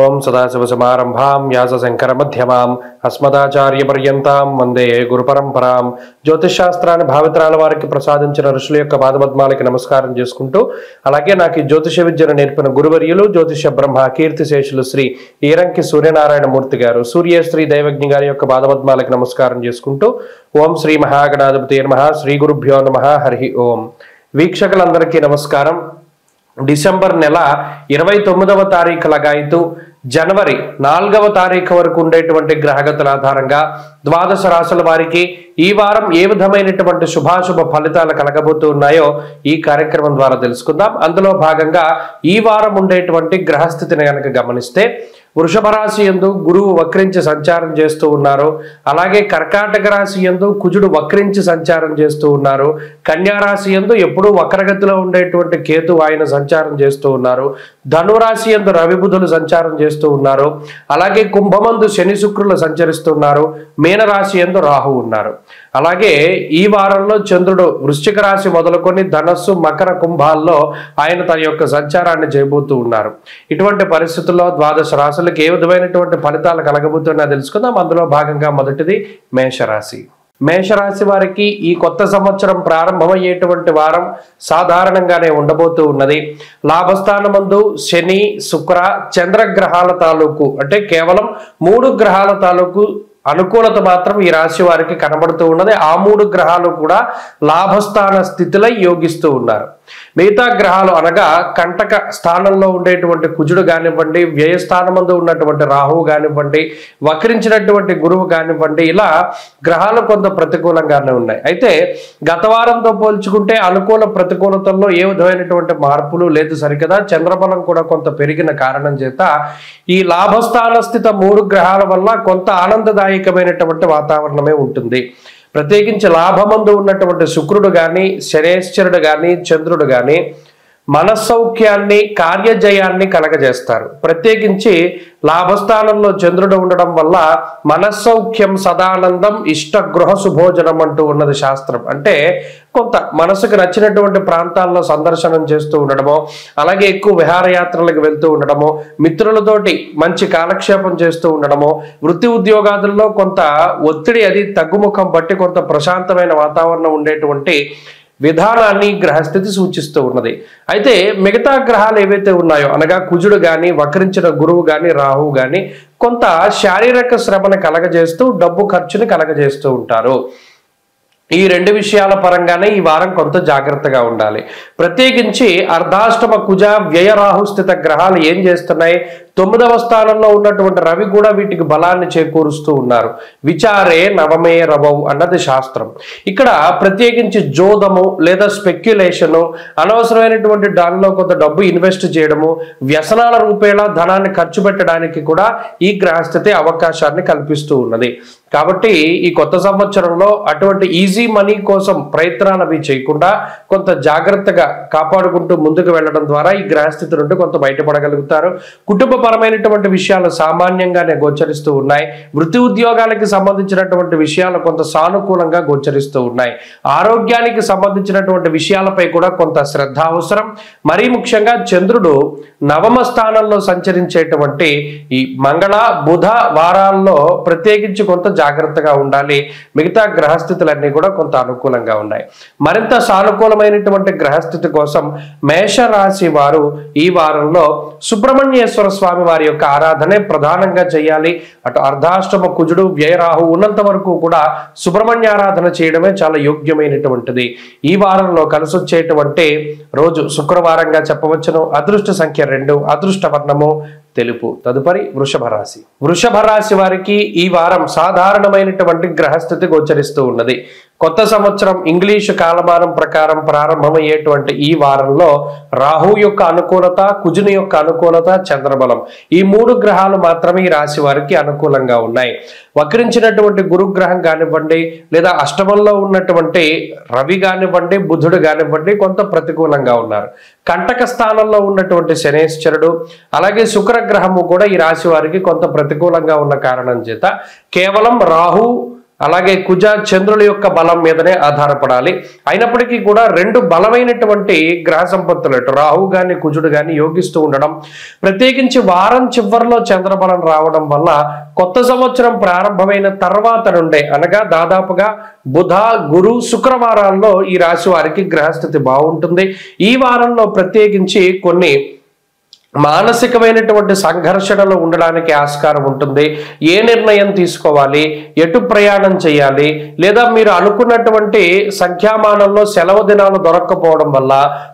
ओं सदाशिवसमारंभां व्यासशंकरमध्यमाम् अस्मदाचार्यपर्यन्तां వందే గురుపరంపరాం. జ్యోతిషశాస్త్రాన్ని భావితరాల వారికి ప్రసాదించిన ఋషుల యొక్క పాదపద్మాలకి నమస్కారం చేసుకుంటూ, అలాగే నాకు ఈ జ్యోతిష విద్యను నేర్పిన గురువర్యులు జ్యోతిష బ్రహ్మ కీర్తిశేషులు శ్రీ ఈరంకి సూర్యనారాయణ మూర్తి గారు, సూర్యశ్రీ దైవజ్ఞ గారి యొక్క పాదపద్మాలకి నమస్కారం చేసుకుంటూ, ఓం శ్రీ మహాగణాధిపతి నమః, శ్రీ గురుభ్యో నమః, హరి ఓం. వీక్షకులందరికీ నమస్కారం. డిసెంబర్ నెల 29వ తారీఖు లగాయితూ జనవరి 4వ తారీఖు వరకు ఉండేటువంటి గ్రహగతుల ఆధారంగా ద్వాదశ రాశుల వారికి ఈ వారం ఏ విధమైనటువంటి శుభాశుభ ఫలితాలు కలగబోతూ ఉన్నాయో ఈ కార్యక్రమం ద్వారా తెలుసుకుందాం. అందులో భాగంగా ఈ వారం ఉండేటువంటి గ్రహస్థితిని కనుక గమనిస్తే, వృషభ రాశి యందు గురువు వక్రించి సంచారం చేస్తూ ఉన్నారు. అలాగే కర్కాటక రాశి యందు కుజుడు వక్రించి సంచారం చేస్తూ ఉన్నారు. కన్యా రాశి యందు ఎప్పుడూ వక్రగతిలో ఉండేటువంటి కేతు ఆయన సంచారం చేస్తూ ఉన్నారు. ధనురాశి యందు రవి బుధులు సంచారం చేస్తూ ఉన్నారు. అలాగే కుంభమందు శని శుక్రులు సంచరిస్తున్నారు. మీనరాశి యందు రాహు ఉన్నారు. అలాగే ఈ వారంలో చంద్రుడు వృశ్చిక రాశి మొదలుకొని ధనస్సు మకర కుంభాల్లో ఆయన తన యొక్క సంచారాన్ని చేయబోతూ ఉన్నారు. ఇటువంటి పరిస్థితుల్లో ద్వాదశ రాశులకు ఏ విధమైనటువంటి ఫలితాలు కలగబోతున్నా తెలుసుకుందాం. అందులో భాగంగా మొదటిది మేషరాశి. మేషరాశి వారికి ఈ కొత్త సంవత్సరం ప్రారంభమయ్యేటువంటి వారం సాధారణంగానే ఉండబోతూ ఉన్నది. లాభస్థానమందు శని శుక్ర చంద్రగ్రహాల తాలూకు, అంటే కేవలం 3 గ్రహాల తాలూకు అనుకూలత మాత్రం ఈ రాశి వారికి కనబడుతూ ఉన్నది. ఆ 3 గ్రహాలు కూడా లాభస్థాన స్థితిలో యోగిస్తూ ఉన్నారు. మిగతా గ్రహాలు అనగా కంటక స్థానంలో ఉండేటువంటి కుజుడు కానివ్వండి, వ్యయస్థానమందు ఉన్నటువంటి రాహువు కానివ్వండి, వక్రించినటువంటి గురువు కానివ్వండి, ఇలా గ్రహాలు కొంత ప్రతికూలంగానే ఉన్నాయి. అయితే గత వారంతో పోల్చుకుంటే అనుకూల ప్రతికూలతల్లో ఏ విధమైనటువంటి మార్పులు లేదు సరికదా. చంద్రబలం కూడా కొంత పెరిగిన కారణం చేత ఈ లాభస్థాన స్థిత 3 గ్రహాల వల్ల కొంత ఆనందదాయకమైనటువంటి వాతావరణమే ఉంటుంది. ప్రత్యేకించి లాభమందు ఉన్నటువంటి శుక్రుడు కానీ, శనేశ్వరుడు కానీ, చంద్రుడు కానీ మనస్సౌఖ్యాన్ని కార్యజయాన్ని కలగజేస్తారు. ప్రత్యేకించి లాభస్థానంలో చంద్రుడు ఉండడం వల్ల మనస్సౌఖ్యం సదానందం ఇష్ట గృహ సుభోజనం అంటూ ఉన్నది శాస్త్రం. అంటే కొంత మనసుకు నచ్చినటువంటి ప్రాంతాల్లో సందర్శనం చేస్తూ ఉండడమో, అలాగే ఎక్కువ విహారయాత్రలకు వెళ్తూ ఉండడమో, మిత్రులతోటి మంచి కాలక్షేపం చేస్తూ ఉండడమో, వృత్తి ఉద్యోగాదుల్లో కొంత ఒత్తిడి అది తగ్గుముఖం బట్టి కొంత ప్రశాంతమైన వాతావరణం ఉండేటువంటి విధానాన్ని గ్రహస్థితి సూచిస్తూ ఉన్నది. అయితే మిగతా గ్రహాలు ఏవైతే ఉన్నాయో అనగా కుజుడు కానీ, వక్రించిన గురువు కానీ, రాహువు కానీ కొంత శారీరక శ్రమను కలగజేస్తూ డబ్బు ఖర్చుని కలగజేస్తూ ఉంటారు. ఈ 2 విషయాల పరంగానే ఈ వారం కొంత జాగ్రత్తగా ఉండాలి. ప్రత్యేకించి అర్ధాష్టమ కుజ వ్యయ రాహు స్థిత గ్రహాలు ఏం చేస్తున్నాయి? 9వ స్థానంలో ఉన్నటువంటి రవి కూడా వీటికి బలాన్ని చేకూరుస్తూ ఉన్నారు. విచారే నవమే రవౌ అన్నది శాస్త్రం. ఇక్కడ ప్రత్యేకించి జోదము లేదా స్పెక్యులేషను, అనవసరమైనటువంటి దానిలో కొంత డబ్బు ఇన్వెస్ట్ చేయడము, వ్యసనాల రూపేణా ధనాన్ని ఖర్చు పెట్టడానికి కూడా ఈ గ్రహస్థితి అవకాశాన్ని కల్పిస్తూ ఉన్నది. కాబట్టి ఈ కొత్త సంవత్సరంలో అటువంటి ఈజీ మనీ కోసం ప్రయత్నాలు అవి చేయకుండా కొంత జాగ్రత్తగా కాపాడుకుంటూ ముందుకు వెళ్ళడం ద్వారా ఈ గ్రహస్థితి నుండి కొంత బయటపడగలుగుతారు. కుటుంబపరమైనటువంటి విషయాలు సామాన్యంగానే గోచరిస్తూ ఉన్నాయి. వృత్తి ఉద్యోగాలకి సంబంధించినటువంటి విషయాలు కొంత సానుకూలంగా గోచరిస్తూ ఉన్నాయి. ఆరోగ్యానికి సంబంధించినటువంటి విషయాలపై కూడా కొంత శ్రద్ధ అవసరం. మరీ ముఖ్యంగా చంద్రుడు 9వ స్థానంలో సంచరించేటువంటి ఈ మంగళ బుధ వారాల్లో ప్రత్యేకించి కొంత జాగ్రత్తగా ఉండాలి. మిగతా గ్రహస్థితులన్నీ కూడా కొంత అనుకూలంగా ఉన్నాయి. మరింత సానుకూలమైనటువంటి గ్రహస్థితి కోసం మేషరాశి వారు ఈ వారంలో సుబ్రహ్మణ్యేశ్వర స్వామి వారి యొక్క ఆరాధనే ప్రధానంగా చేయాలి. అటు అర్ధాష్టమ కుజుడు వ్యయరాహు ఉన్నంత వరకు కూడా సుబ్రహ్మణ్య ఆరాధన చేయడమే చాలా యోగ్యమైనటువంటిది. ఈ వారంలో కలిసొచ్చేటువంటి రోజు శుక్రవారంగా చెప్పవచ్చును. అదృష్ట సంఖ్య 2, అదృష్ట వర్ణము తెలుపు. తదుపరి వృషభ రాశి. వృషభ రాశి వారికి ఈ వారం సాధారణమైనటువంటి గ్రహస్థితి గోచరిస్తూ ఉన్నది. కొత్త సంవత్సరం ఇంగ్లీషు కాలమానం ప్రకారం ప్రారంభమయ్యేటువంటి ఈ వారంలో రాహు యొక్క అనుకూలత, కుజుని యొక్క అనుకూలత, చంద్రబలం ఈ 3 గ్రహాలు మాత్రమే ఈ రాశి వారికి అనుకూలంగా ఉన్నాయి. వక్రించినటువంటి గురుగ్రహం కానివ్వండి, లేదా అష్టమంలో ఉన్నటువంటి రవి కానివ్వండి, బుధుడు కానివ్వండి కొంత ప్రతికూలంగా ఉన్నారు. కంటక స్థానంలో ఉన్నటువంటి శనేశ్వరుడు, అలాగే శుక్రగ్రహము కూడా ఈ రాశి వారికి కొంత ప్రతికూలంగా ఉన్న కారణం చేత కేవలం రాహు అలాగే కుజ చంద్రుల యొక్క బలం మీదనే ఆధారపడాలి. అయినప్పటికీ కూడా రెండు బలమైనటువంటి గ్రహ సంపత్తులు రాహు గాని కుజుడు గాని యోగిస్తూ ఉండడం, ప్రత్యేకించి వారం చివరిలో చంద్రబలం రావడం వల్ల కొత్త సంవత్సరం ప్రారంభమైన తర్వాత నుండే అనగా దాదాపుగా బుధ గురు శుక్రవారాల్లో ఈ రాశి వారికి గ్రహస్థితి బాగుంటుంది. ఈ వారంలో ప్రత్యేకించి కొన్ని మానసికమైనటువంటి సంఘర్షణలు ఉండడానికి ఆస్కారం ఉంటుంది. ఏ నిర్ణయం తీసుకోవాలి, ఎటు ప్రయాణం చేయాలి, లేదా మీరు అనుకున్నటువంటి సంఖ్యామానంలో సెలవు దినాలు దొరక్కపోవడం వల్ల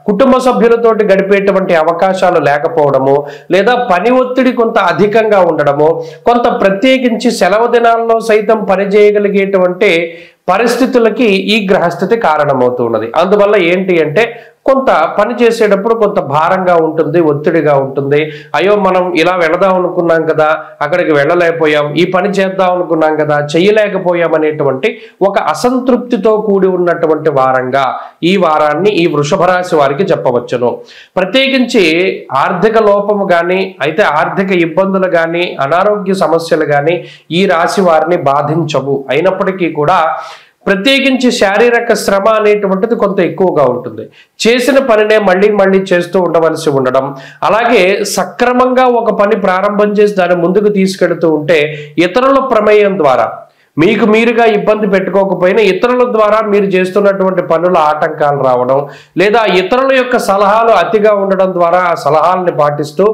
కుటుంబ సభ్యులతోటి గడిపేటువంటి అవకాశాలు లేకపోవడము, లేదా పని ఒత్తిడి కొంత అధికంగా ఉండడము, కొంత ప్రత్యేకించి సెలవు దినాల్లో సైతం పనిచేయగలిగేటువంటి పరిస్థితులకి ఈ గ్రహస్థితి కారణమవుతున్నది. అందువల్ల ఏంటి అంటే కొంత పని చేసేటప్పుడు కొంత భారంగా ఉంటుంది, ఒత్తిడిగా ఉంటుంది. అయ్యో మనం ఇలా వెళదాం అనుకున్నాం కదా, అక్కడికి వెళ్ళలేకపోయాం, ఈ పని చేద్దాం అనుకున్నాం కదా, చేయలేకపోయాం అనేటువంటి ఒక అసంతృప్తితో కూడి ఉన్నటువంటి వారంగా ఈ వారాన్ని ఈ వృషభ రాశి వారికి చెప్పవచ్చును. ప్రత్యేకించి ఆర్థిక లోపము కానీ అయితే ఆర్థిక ఇబ్బందులు కానీ అనారోగ్య సమస్యలు కానీ ఈ రాశి వారిని బాధించవు. అయినప్పటికీ కూడా ప్రత్యేకించి శారీరక శ్రమ అనేటువంటిది కొంత ఎక్కువగా ఉంటుంది. చేసిన పనినే మళ్ళీ మళ్ళీ చేస్తూ ఉండవలసి ఉండడం, అలాగే సక్రమంగా ఒక పని ప్రారంభం చేసి దాన్ని ముందుకు తీసుకెడుతూ ఉంటే ఇతరుల ప్రమేయం ద్వారా మీకు మీరుగా ఇబ్బంది పెట్టుకోకపోయినా ఇతరుల ద్వారా మీరు చేస్తున్నటువంటి పనుల ఆటంకాలు రావడం, లేదా ఇతరుల యొక్క సలహాలు అతిగా ఉండడం ద్వారా ఆ సలహాలని పాటిస్తూ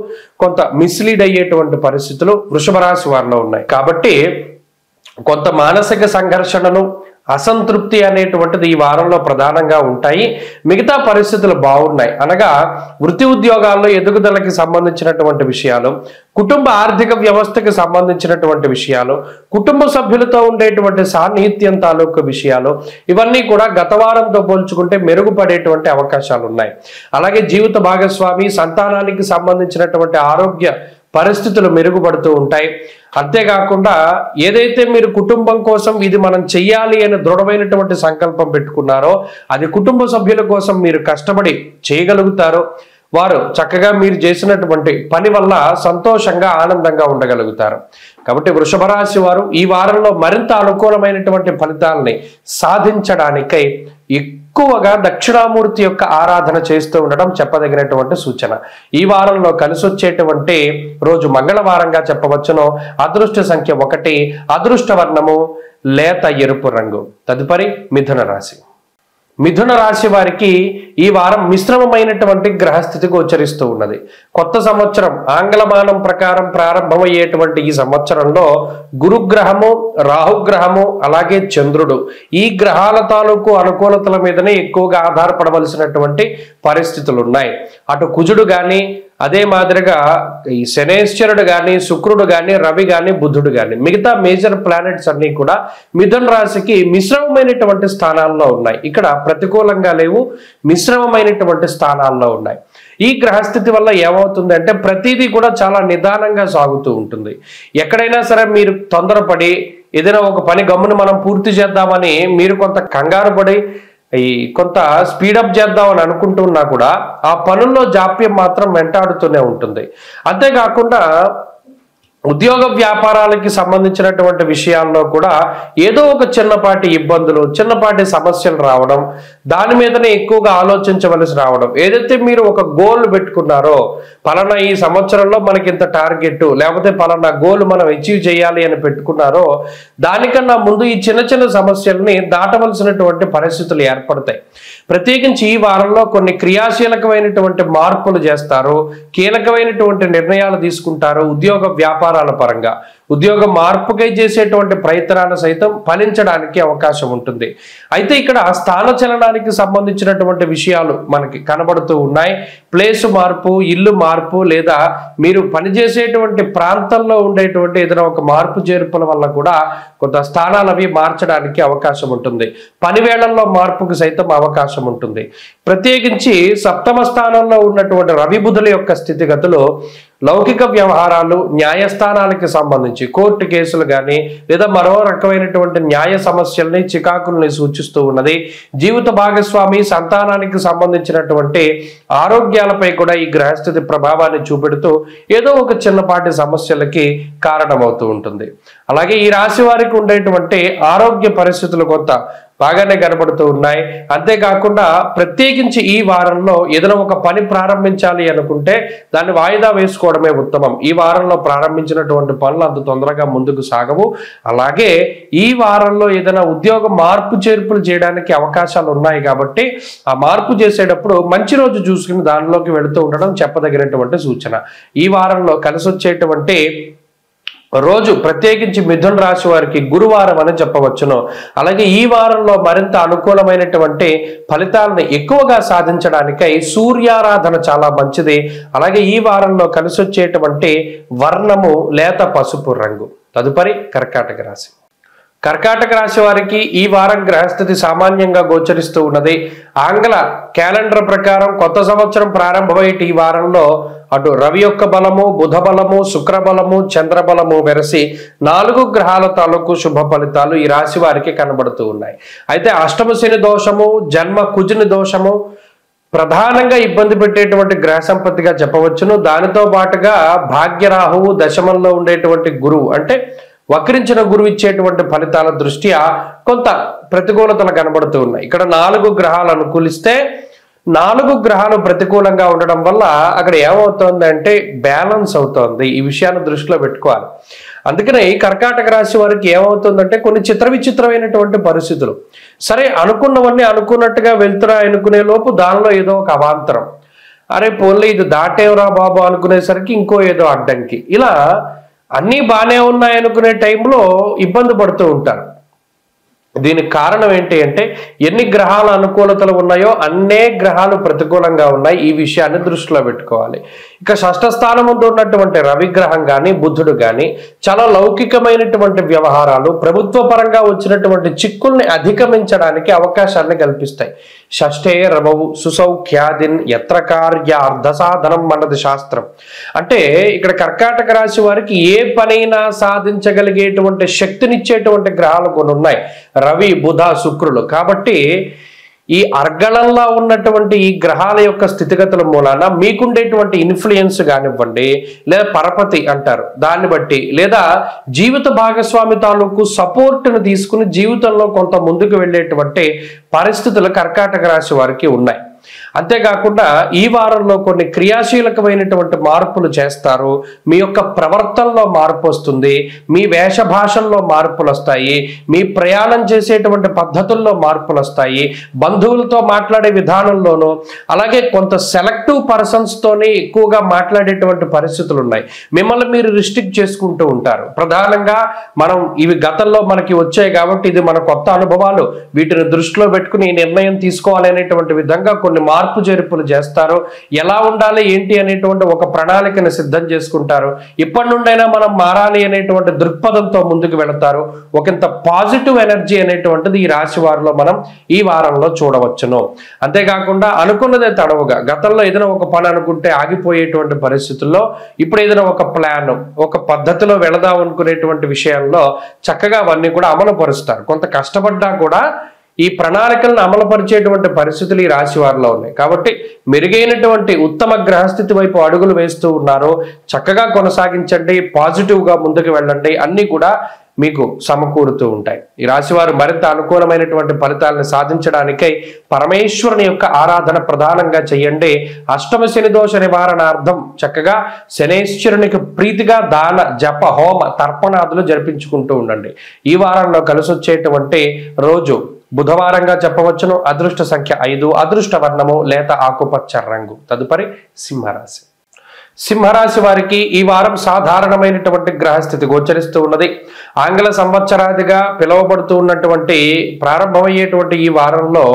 కొంత మిస్లీడ్ అయ్యేటువంటి పరిస్థితులు వృషభ రాశి వారిలో ఉన్నాయి. కాబట్టి కొంత మానసిక సంఘర్షణలు అసంతృప్తి అనేటువంటిది ఈ వారంలో ప్రధానంగా ఉంటాయి. మిగతా పరిస్థితులు బాగున్నాయి. అనగా వృత్తి ఉద్యోగాల్లో ఎదుగుదలకి సంబంధించినటువంటి విషయాలు, కుటుంబ ఆర్థిక వ్యవస్థకి సంబంధించినటువంటి విషయాలు, కుటుంబ సభ్యులతో ఉండేటువంటి సాన్నిహిత్యం తాలూకు విషయాలు, ఇవన్నీ కూడా గత వారంతో పోల్చుకుంటే మెరుగుపడేటువంటి అవకాశాలు ఉన్నాయి. అలాగే జీవిత భాగస్వామి సంతానానికి సంబంధించినటువంటి ఆరోగ్య పరిస్థితులు మెరుగుపడుతూ ఉంటాయి. అంతేకాకుండా ఏదైతే మీరు కుటుంబం కోసం ఇది మనం చెయ్యాలి అని దృఢమైనటువంటి సంకల్పం పెట్టుకున్నారో అది కుటుంబ సభ్యుల కోసం మీరు కష్టపడి చేయగలుగుతారో వారు చక్కగా మీరు చేసినటువంటి పని వల్ల సంతోషంగా ఆనందంగా ఉండగలుగుతారు. కాబట్టి వృషభ రాశి వారు ఈ వారంలో మరింత అనుకూలమైనటువంటి ఫలితాలని సాధించడానికై ఎక్కువగా దక్షిణామూర్తి యొక్క ఆరాధన చేస్తూ ఉండడం చెప్పదగినటువంటి సూచన. ఈ వారంలో కలిసి వచ్చేటువంటి రోజు మంగళవారంగా చెప్పవచ్చును. అదృష్ట సంఖ్య 1, అదృష్ట వర్ణము లేత ఎరుపు రంగు. తదుపరి మిథున రాశి. మిథున రాశి వారికి ఈ వారం మిశ్రమమైనటువంటి గ్రహస్థితి గోచరిస్తూ ఉన్నది. కొత్త సంవత్సరం ఆంగ్లమానం ప్రకారం ప్రారంభమయ్యేటువంటి ఈ సంవత్సరంలో గురుగ్రహము, రాహుగ్రహము, అలాగే చంద్రుడు ఈ గ్రహాల తాలూకు అనుకూలతల మీదనే ఎక్కువగా ఆధారపడవలసినటువంటి పరిస్థితులు ఉన్నాయి. అటు కుజుడు కానీ అదే మాదిరిగా ఈ శనేశ్వరుడు కానీ శుక్రుడు కానీ రవి కానీ బుధుడు కానీ మిగతా మేజర్ ప్లానెట్స్ అన్ని కూడా మిథున రాశికి మిశ్రమమైనటువంటి స్థానాల్లో ఉన్నాయి. ఇక్కడ ప్రతికూలంగా లేవు, మిశ్రమమైనటువంటి స్థానాల్లో ఉన్నాయి. ఈ గ్రహస్థితి వల్ల ఏమవుతుందంటే ప్రతిదీ కూడా చాలా నిదానంగా సాగుతూ ఉంటుంది. ఎక్కడైనా సరే మీరు తొందరపడి ఏదైనా ఒక పని గమ్మును మనం పూర్తి చేద్దామని మీరు కొంత కంగారు పడి కొంత స్పీడప్ చేద్దామని అనుకుంటున్నా కూడా ఆ పనుల్లో జాప్యం మాత్రం వెంటాడుతూనే ఉంటుంది. అంతేకాకుండా ఉద్యోగ వ్యాపారాలకి సంబంధించినటువంటి విషయాల్లో కూడా ఏదో ఒక చిన్నపాటి ఇబ్బందులు, చిన్నపాటి సమస్యలు రావడం, దాని మీదనే ఎక్కువగా ఆలోచించవలసి రావడం. ఏదైతే మీరు ఒక గోల్ పెట్టుకున్నారో పలానా ఈ సంవత్సరంలో మనకి ఇంత టార్గెట్ లేకపోతే పలానా గోల్ మనం అచీవ్ చేయాలి అని పెట్టుకున్నారో దానికన్నా ముందు ఈ చిన్న చిన్న సమస్యల్ని దాటవలసినటువంటి పరిస్థితులు ఏర్పడతాయి. ప్రత్యేకించి ఈ వారంలో కొన్ని క్రియాశీలకమైనటువంటి మార్పులు చేస్తారు, కీలకమైనటువంటి నిర్ణయాలు తీసుకుంటారు. ఉద్యోగ వ్యాపారాల పరంగా ఉద్యోగ మార్పుకై చేసేటువంటి ప్రయత్నాలు సైతం ఫలించడానికి అవకాశం ఉంటుంది. అయితే ఇక్కడ స్థాన చలనానికి సంబంధించినటువంటి విషయాలు మనకి కనబడుతూ ఉన్నాయి. ప్లేసు మార్పు, ఇల్లు మార్పు, లేదా మీరు పనిచేసేటువంటి ప్రాంతంలో ఉండేటువంటి ఏదైనా ఒక మార్పు చేర్పుల వల్ల కూడా కొంత స్థానాలు అవి మార్చడానికి అవకాశం ఉంటుంది. పని వేళల్లో మార్పుకు సైతం అవకాశం ఉంటుంది. ప్రత్యేకించి సప్తమ స్థానంలో ఉన్నటువంటి రవి బుధుల యొక్క స్థితిగతులు లౌకిక వ్యవహారాలు, న్యాయస్థానాలకి సంబంధించి కోర్టు కేసులు కానీ లేదా మరో రకమైనటువంటి న్యాయ సమస్యల్ని, చికాకుల్ని సూచిస్తూ ఉన్నది. జీవిత భాగస్వామి, సంతానానికి సంబంధించినటువంటి ఆరోగ్యాలపై కూడా ఈ గ్రహస్థితి ప్రభావాన్ని చూపెడుతూ ఏదో ఒక చిన్నపాటి సమస్యలకి కారణమవుతూ ఉంటుంది. అలాగే ఈ రాశి వారికి ఉండేటువంటి ఆరోగ్య పరిస్థితులు కొంత బాగానే కనబడుతూ ఉన్నాయి. అంతేకాకుండా ప్రత్యేకించి ఈ వారంలో ఏదైనా ఒక పని ప్రారంభించాలి అనుకుంటే దాన్ని వాయిదా వేసుకోవడమే ఉత్తమం. ఈ వారంలో ప్రారంభించినటువంటి పనులు అంత తొందరగా ముందుకు సాగవు. అలాగే ఈ వారంలో ఏదైనా ఉద్యోగ మార్పు చేర్పులు చేయడానికి అవకాశాలు ఉన్నాయి కాబట్టి ఆ మార్పు చేసేటప్పుడు మంచి రోజు చూసుకుని దానిలోకి వెళుతూ ఉండడం చెప్పదగినటువంటి సూచన. ఈ వారంలో కలిసి వచ్చేటువంటి రోజు ప్రత్యేకించి మిథున రాశి వారికి గురువారం అని చెప్పవచ్చును. అలాగే ఈ వారంలో మరింత అనుకూలమైనటువంటి ఫలితాలను ఎక్కువగా సాధించడానికై సూర్యారాధన చాలా మంచిది. అలాగే ఈ వారంలో కలిసి వచ్చేటువంటి వర్ణము లేత పసుపు రంగు. తదుపరి కర్కాటక రాశి. కర్కాటక రాశి వారికి ఈ వారం గ్రహస్థితి సామాన్యంగా గోచరిస్తూ ఉన్నది. ఆంగ్ల క్యాలెండర్ ప్రకారం కొత్త సంవత్సరం ప్రారంభమయ్యే ఈ వారంలో అటు రవి యొక్క బలము, బుధ బలము, శుక్ర బలము, చంద్ర బలము వెరసి 4 గ్రహాల తాలూకు శుభ ఫలితాలు ఈ రాశి వారికి కనబడుతూ ఉన్నాయి. అయితే అష్టమ శని దోషము, జన్మ కుజుని దోషము ప్రధానంగా ఇబ్బంది పెట్టేటువంటి గ్రహ సంపత్తిగా చెప్పవచ్చును. దానితో పాటుగా భాగ్యరాహువు, దశమంలో ఉండేటువంటి గురువు అంటే వక్రించిన గురువు ఇచ్చేటువంటి ఫలితాల దృష్ట్యా కొంత ప్రతికూలతలు కనబడుతూ ఉన్నాయి. ఇక్కడ 4 గ్రహాలు అనుకూలిస్తే 4 గ్రహాలు ప్రతికూలంగా ఉండడం వల్ల అక్కడ ఏమవుతోంది అంటే బ్యాలెన్స్ అవుతోంది. ఈ విషయాన్ని దృష్టిలో పెట్టుకోవాలి. అందుకనే ఈ కర్కాటక రాశి వారికి ఏమవుతుందంటే కొన్ని విచిత్రమైనటువంటి పరిస్థితులు. సరే అనుకున్నవన్నీ అనుకున్నట్టుగా వెళ్తున్నా అనుకునే లోపు దానిలో ఏదో ఒక అవాంతరం, అరే పోన్లే ఇది దాటేవరా బాబు అనుకునేసరికి ఇంకో ఏదో అడ్డంకి, ఇలా అన్నీ బాగానే ఉన్నాయి అనుకునే టైంలో ఇబ్బంది పడుతూ ఉంటారు. దీనికి కారణం ఏంటి అంటే ఎన్ని గ్రహాల అనుకూలతలు ఉన్నాయో అన్నే గ్రహాలు ప్రతికూలంగా ఉన్నాయి. ఈ విషయాన్ని దృష్టిలో పెట్టుకోవాలి. ఇక షష్ఠ స్థానం ముందు ఉన్నటువంటి రవిగ్రహం కానీ బుధుడు కానీ చాలా లౌకికమైనటువంటి వ్యవహారాలు, ప్రభుత్వ పరంగా వచ్చినటువంటి చిక్కుల్ని అధిగమించడానికి అవకాశాన్ని కల్పిస్తాయి. షష్ఠే రమవు సుసౌఖ్యాదిన్ యత్ర కార్య అర్ధ సాధనం అన్నది శాస్త్రం. అంటే ఇక్కడ కర్కాటక రాశి వారికి ఏ పనైనా సాధించగలిగేటువంటి శక్తినిచ్చేటువంటి గ్రహాలు కొన్ని ఉన్నాయి, రవి, బుధ, శుక్రులు. కాబట్టి ఈ అర్గళంలో ఉన్నటువంటి ఈ గ్రహాల యొక్క స్థితిగతుల మూలాన మీకుండేటువంటి ఇన్ఫ్లుయెన్స్ కానివ్వండి, లేదా పరపతి అంటారు దాన్ని బట్టి, లేదా జీవిత భాగస్వామి తాలూకు సపోర్ట్ను తీసుకుని జీవితంలో కొంత ముందుకు వెళ్ళేటువంటి పరిస్థితులు కర్కాటక రాశి వారికి ఉన్నాయి. అంతేకాకుండా ఈ వారంలో కొన్ని క్రియాశీలకమైనటువంటి మార్పులు చేస్తారు. మీ యొక్క ప్రవర్తనలో మార్పు వస్తుంది, మీ వేష భాషల్లో మార్పులు వస్తాయి, మీ ప్రయాణం చేసేటువంటి పద్ధతుల్లో మార్పులు వస్తాయి, బంధువులతో మాట్లాడే విధానంలోనూ అలాగే కొంత సెలెక్టివ్ పర్సన్స్తోనే ఎక్కువగా మాట్లాడేటువంటి పరిస్థితులు ఉన్నాయి. మిమ్మల్ని మీరు రిస్ట్రిక్ట్ చేసుకుంటూ ఉంటారు. ప్రధానంగా మనం ఇవి గతంలో మనకి వచ్చాయి కాబట్టి ఇది మన కొత్త అనుభవాలు, వీటిని దృష్టిలో పెట్టుకుని నిర్ణయం తీసుకోవాలనేటువంటి విధంగా కొన్ని మార్పు చేర్పులు చేస్తారు. ఎలా ఉండాలి ఏంటి అనేటువంటి ఒక ప్రణాళికను సిద్ధం చేసుకుంటారు. ఇప్పటి నుండైనా మనం మారాలి అనేటువంటి దృక్పథంతో ముందుకు వెళతారు. ఒకంత పాజిటివ్ ఎనర్జీ అనేటువంటిది ఈ రాశి వారిలో మనం ఈ వారంలో చూడవచ్చును. అంతేకాకుండా అనుకున్నదే తడవుగా గతంలో ఏదైనా ఒక పని అనుకుంటే ఆగిపోయేటువంటి పరిస్థితుల్లో ఇప్పుడు ఏదైనా ఒక ప్లాన్, ఒక పద్ధతిలో వెళదాం అనుకునేటువంటి విషయాల్లో చక్కగా అవన్నీ కూడా అమలు పరుస్తారు. కొంత కష్టపడ్డా కూడా ఈ ప్రణాళికలను అమలుపరిచేటువంటి పరిస్థితులు ఈ రాశి వారిలో ఉన్నాయి. కాబట్టి మెరుగైనటువంటి ఉత్తమ గ్రహస్థితి వైపు అడుగులు వేస్తూ ఉన్నారు. చక్కగా కొనసాగించండి, పాజిటివ్గా ముందుకు వెళ్ళండి, అన్నీ కూడా మీకు సమకూరుతూ ఉంటాయి. ఈ రాశివారు మరింత అనుకూలమైనటువంటి ఫలితాలను సాధించడానికై పరమేశ్వరుని యొక్క ఆరాధన ప్రధానంగా చేయండి. అష్టమ శని దోష నివారణార్థం చక్కగా శనేశ్వరునికి ప్రీతిగా దాన, జప, హోమ, తర్పణాదులు జరిపించుకుంటూ ఉండండి. ఈ వారంలో కలిసి వచ్చేటువంటి రోజు బుధవారంగా చెప్పవచ్చును. అదృష్ట సంఖ్య 5, అదృష్ట వర్ణము లేత ఆకుపచ్చ రంగు. తదుపరి సింహరాశి. సింహరాశి వారికి ఈ వారం సాధారణమైనటువంటి గ్రహస్థితి గోచరిస్తూ ఉన్నది. ఆంగ్ల సంవత్సరాదిగా పిలువబడుతూ ఉన్నటువంటి ప్రారంభమయ్యేటువంటి ఈ వారంలో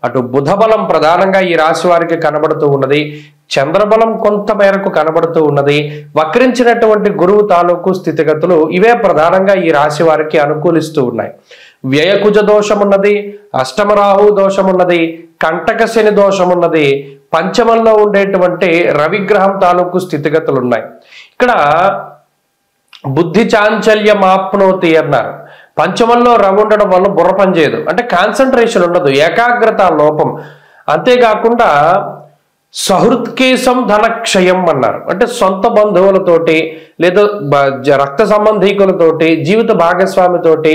అటు బుధ బలం ప్రధానంగా ఈ రాశి వారికి కనబడుతూ ఉన్నది, చంద్రబలం కొంత మేరకు కనబడుతూ ఉన్నది, వక్రించినటువంటి గురువు తాలూకు స్థితిగతులు ఇవే ప్రధానంగా ఈ రాశి వారికి అనుకూలిస్తూ ఉన్నాయి. వ్యయకుజ దోషం ఉన్నది, అష్టమరాహు దోషం ఉన్నది, కంటక శని దోషం ఉన్నది, పంచమంలో ఉండేటువంటి రవిగ్రహం తాలూకు స్థితిగతులు ఉన్నాయి. ఇక్కడ బుద్ధి చాంచల్యం ఆప్నోతి అన్నారు. పంచమంలో రవి ఉండడం వల్ల బుర్ర పనిచేయదు, అంటే కాన్సన్ట్రేషన్ ఉండదు, ఏకాగ్రత లోపం. అంతేకాకుండా సహృత్కేశం ధనక్షయం అన్నారు. అంటే సొంత బంధువులతోటి లేదా రక్త సంబంధీకులతోటి, జీవిత భాగస్వామితోటి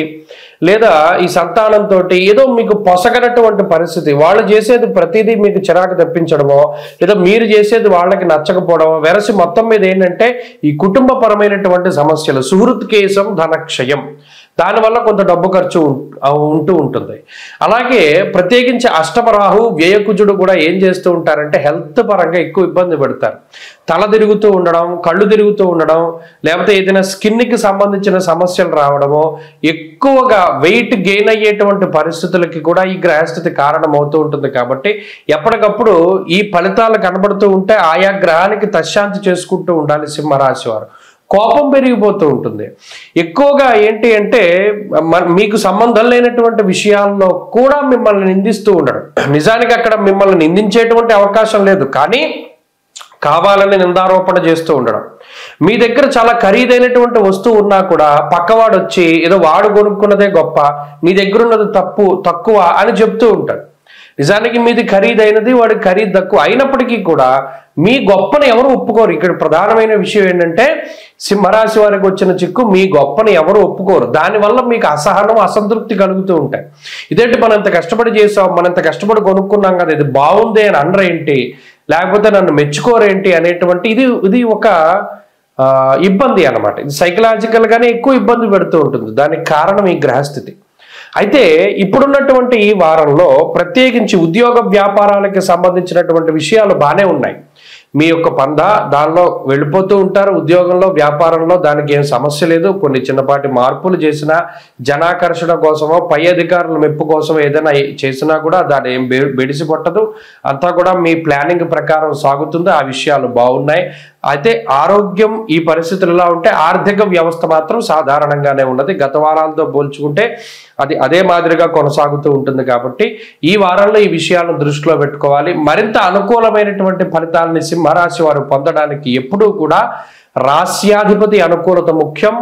లేదా ఈ సంతానంతో ఏదో మీకు పొసగనటువంటి పరిస్థితి, వాళ్ళు చేసేది ప్రతిదీ మీకు చిరాకు తెప్పించడమో లేదా మీరు చేసేది వాళ్ళకి నచ్చకపోవడమో, వెరసి మొత్తం మీద ఏంటంటే ఈ కుటుంబపరమైనటువంటి సమస్యలు, సుహృత్కేశం ధనక్షయం, దానివల్ల కొంత డబ్బు ఖర్చు ఉంటూ ఉంటుంది. అలాగే ప్రత్యేకించి అష్టమరాహు వ్యయకుజుడు కూడా ఏం చేస్తూ ఉంటారంటే హెల్త్ పరంగా ఎక్కువ ఇబ్బంది పెడతారు. తల తిరుగుతూ ఉండడం, కళ్ళు తిరుగుతూ ఉండడం, లేకపోతే ఏదైనా స్కిన్కి సంబంధించిన సమస్యలు రావడమో, ఎక్కువగా వెయిట్ గెయిన్ అయ్యేటువంటి పరిస్థితులకి కూడా ఈ గ్రహస్థితి కారణం అవుతూ ఉంటుంది. కాబట్టి ఎప్పటికప్పుడు ఈ ఫలితాలు కనబడుతూ ఉంటే ఆయా గ్రహానికి తశ్శాంతి చేసుకుంటూ ఉండాలి సింహరాశి వారు. కోపం పెరిగిపోతూ ఉంటుంది. ఎక్కువగా ఏంటి అంటే మీకు సంబంధం లేనటువంటి విషయాల్లో కూడా మిమ్మల్ని నిందిస్తూ ఉండడం. నిజానికి అక్కడ మిమ్మల్ని నిందించేటువంటి అవకాశం లేదు, కానీ కావాలని నిందారోపణ చేస్తూ ఉండడం. మీ దగ్గర చాలా ఖరీదైనటువంటి వస్తువు ఉన్నా కూడా పక్కవాడు వచ్చి ఏదో వాడు కొనుక్కున్నదే గొప్ప, మీ దగ్గర ఉన్నది తక్కువ అని చెప్తూ ఉంటాడు. నిజానికి మీది ఖరీదైనది, వాడి ఖరీదు తక్కువ అయినప్పటికీ కూడా మీ గొప్పని ఎవరు ఒప్పుకోరు. ఇక్కడ ప్రధానమైన విషయం ఏంటంటే సింహరాశి వారికి వచ్చిన చిక్కు, మీ గొప్పని ఎవరు ఒప్పుకోరు. దానివల్ల మీకు అసహనం, అసంతృప్తి కలుగుతూ ఉంటాయి. ఇదేంటి మనంత కష్టపడి చేసాం, మనంత కష్టపడి కొనుక్కున్నాం కదా, ఇది బాగుంది అని అనరేంటి, లేకపోతే నన్ను మెచ్చుకోరేంటి అనేటువంటి ఇది ఒక ఇబ్బంది అన్నమాట. ఇది సైకలాజికల్ గానే ఎక్కువ ఇబ్బంది పెడుతూ ఉంటుంది. దానికి కారణం ఈ గ్రహస్థితి. అయితే ఇప్పుడున్నటువంటి ఈ వారంలో ప్రత్యేకించి ఉద్యోగ వ్యాపారాలకి సంబంధించినటువంటి విషయాలు బాగానే ఉన్నాయి. మీ యొక్క పందా దానిలో వెళ్ళిపోతూ ఉంటారు. ఉద్యోగంలో, వ్యాపారంలో దానికి ఏం సమస్య లేదు. కొన్ని చిన్నపాటి మార్పులు చేసినా, జనాకర్షణ కోసమో, పై అధికారుల మెప్పు కోసం ఏదైనా చేసినా కూడా దాని ఏం బెడిసి పట్టదు. అంతా కూడా మీ ప్లానింగ్ ప్రకారం సాగుతుంది. ఆ విషయాలు బాగున్నాయి. అయితే ఆరోగ్యం ఈ పరిస్థితులు ఎలా ఉంటే ఆర్థిక వ్యవస్థ మాత్రం సాధారణంగానే ఉన్నది. గత వారాలతో పోల్చుకుంటే అది అదే మాదిరిగా కొనసాగుతూ ఉంటుంది. కాబట్టి ఈ వారంలో ఈ విషయాలను దృష్టిలో పెట్టుకోవాలి. మరింత అనుకూలమైనటువంటి ఫలితాలని సింహరాశి వారు పొందడానికి ఎప్పుడూ కూడా రాశ్యాధిపతి అనుకూలత ముఖ్యం.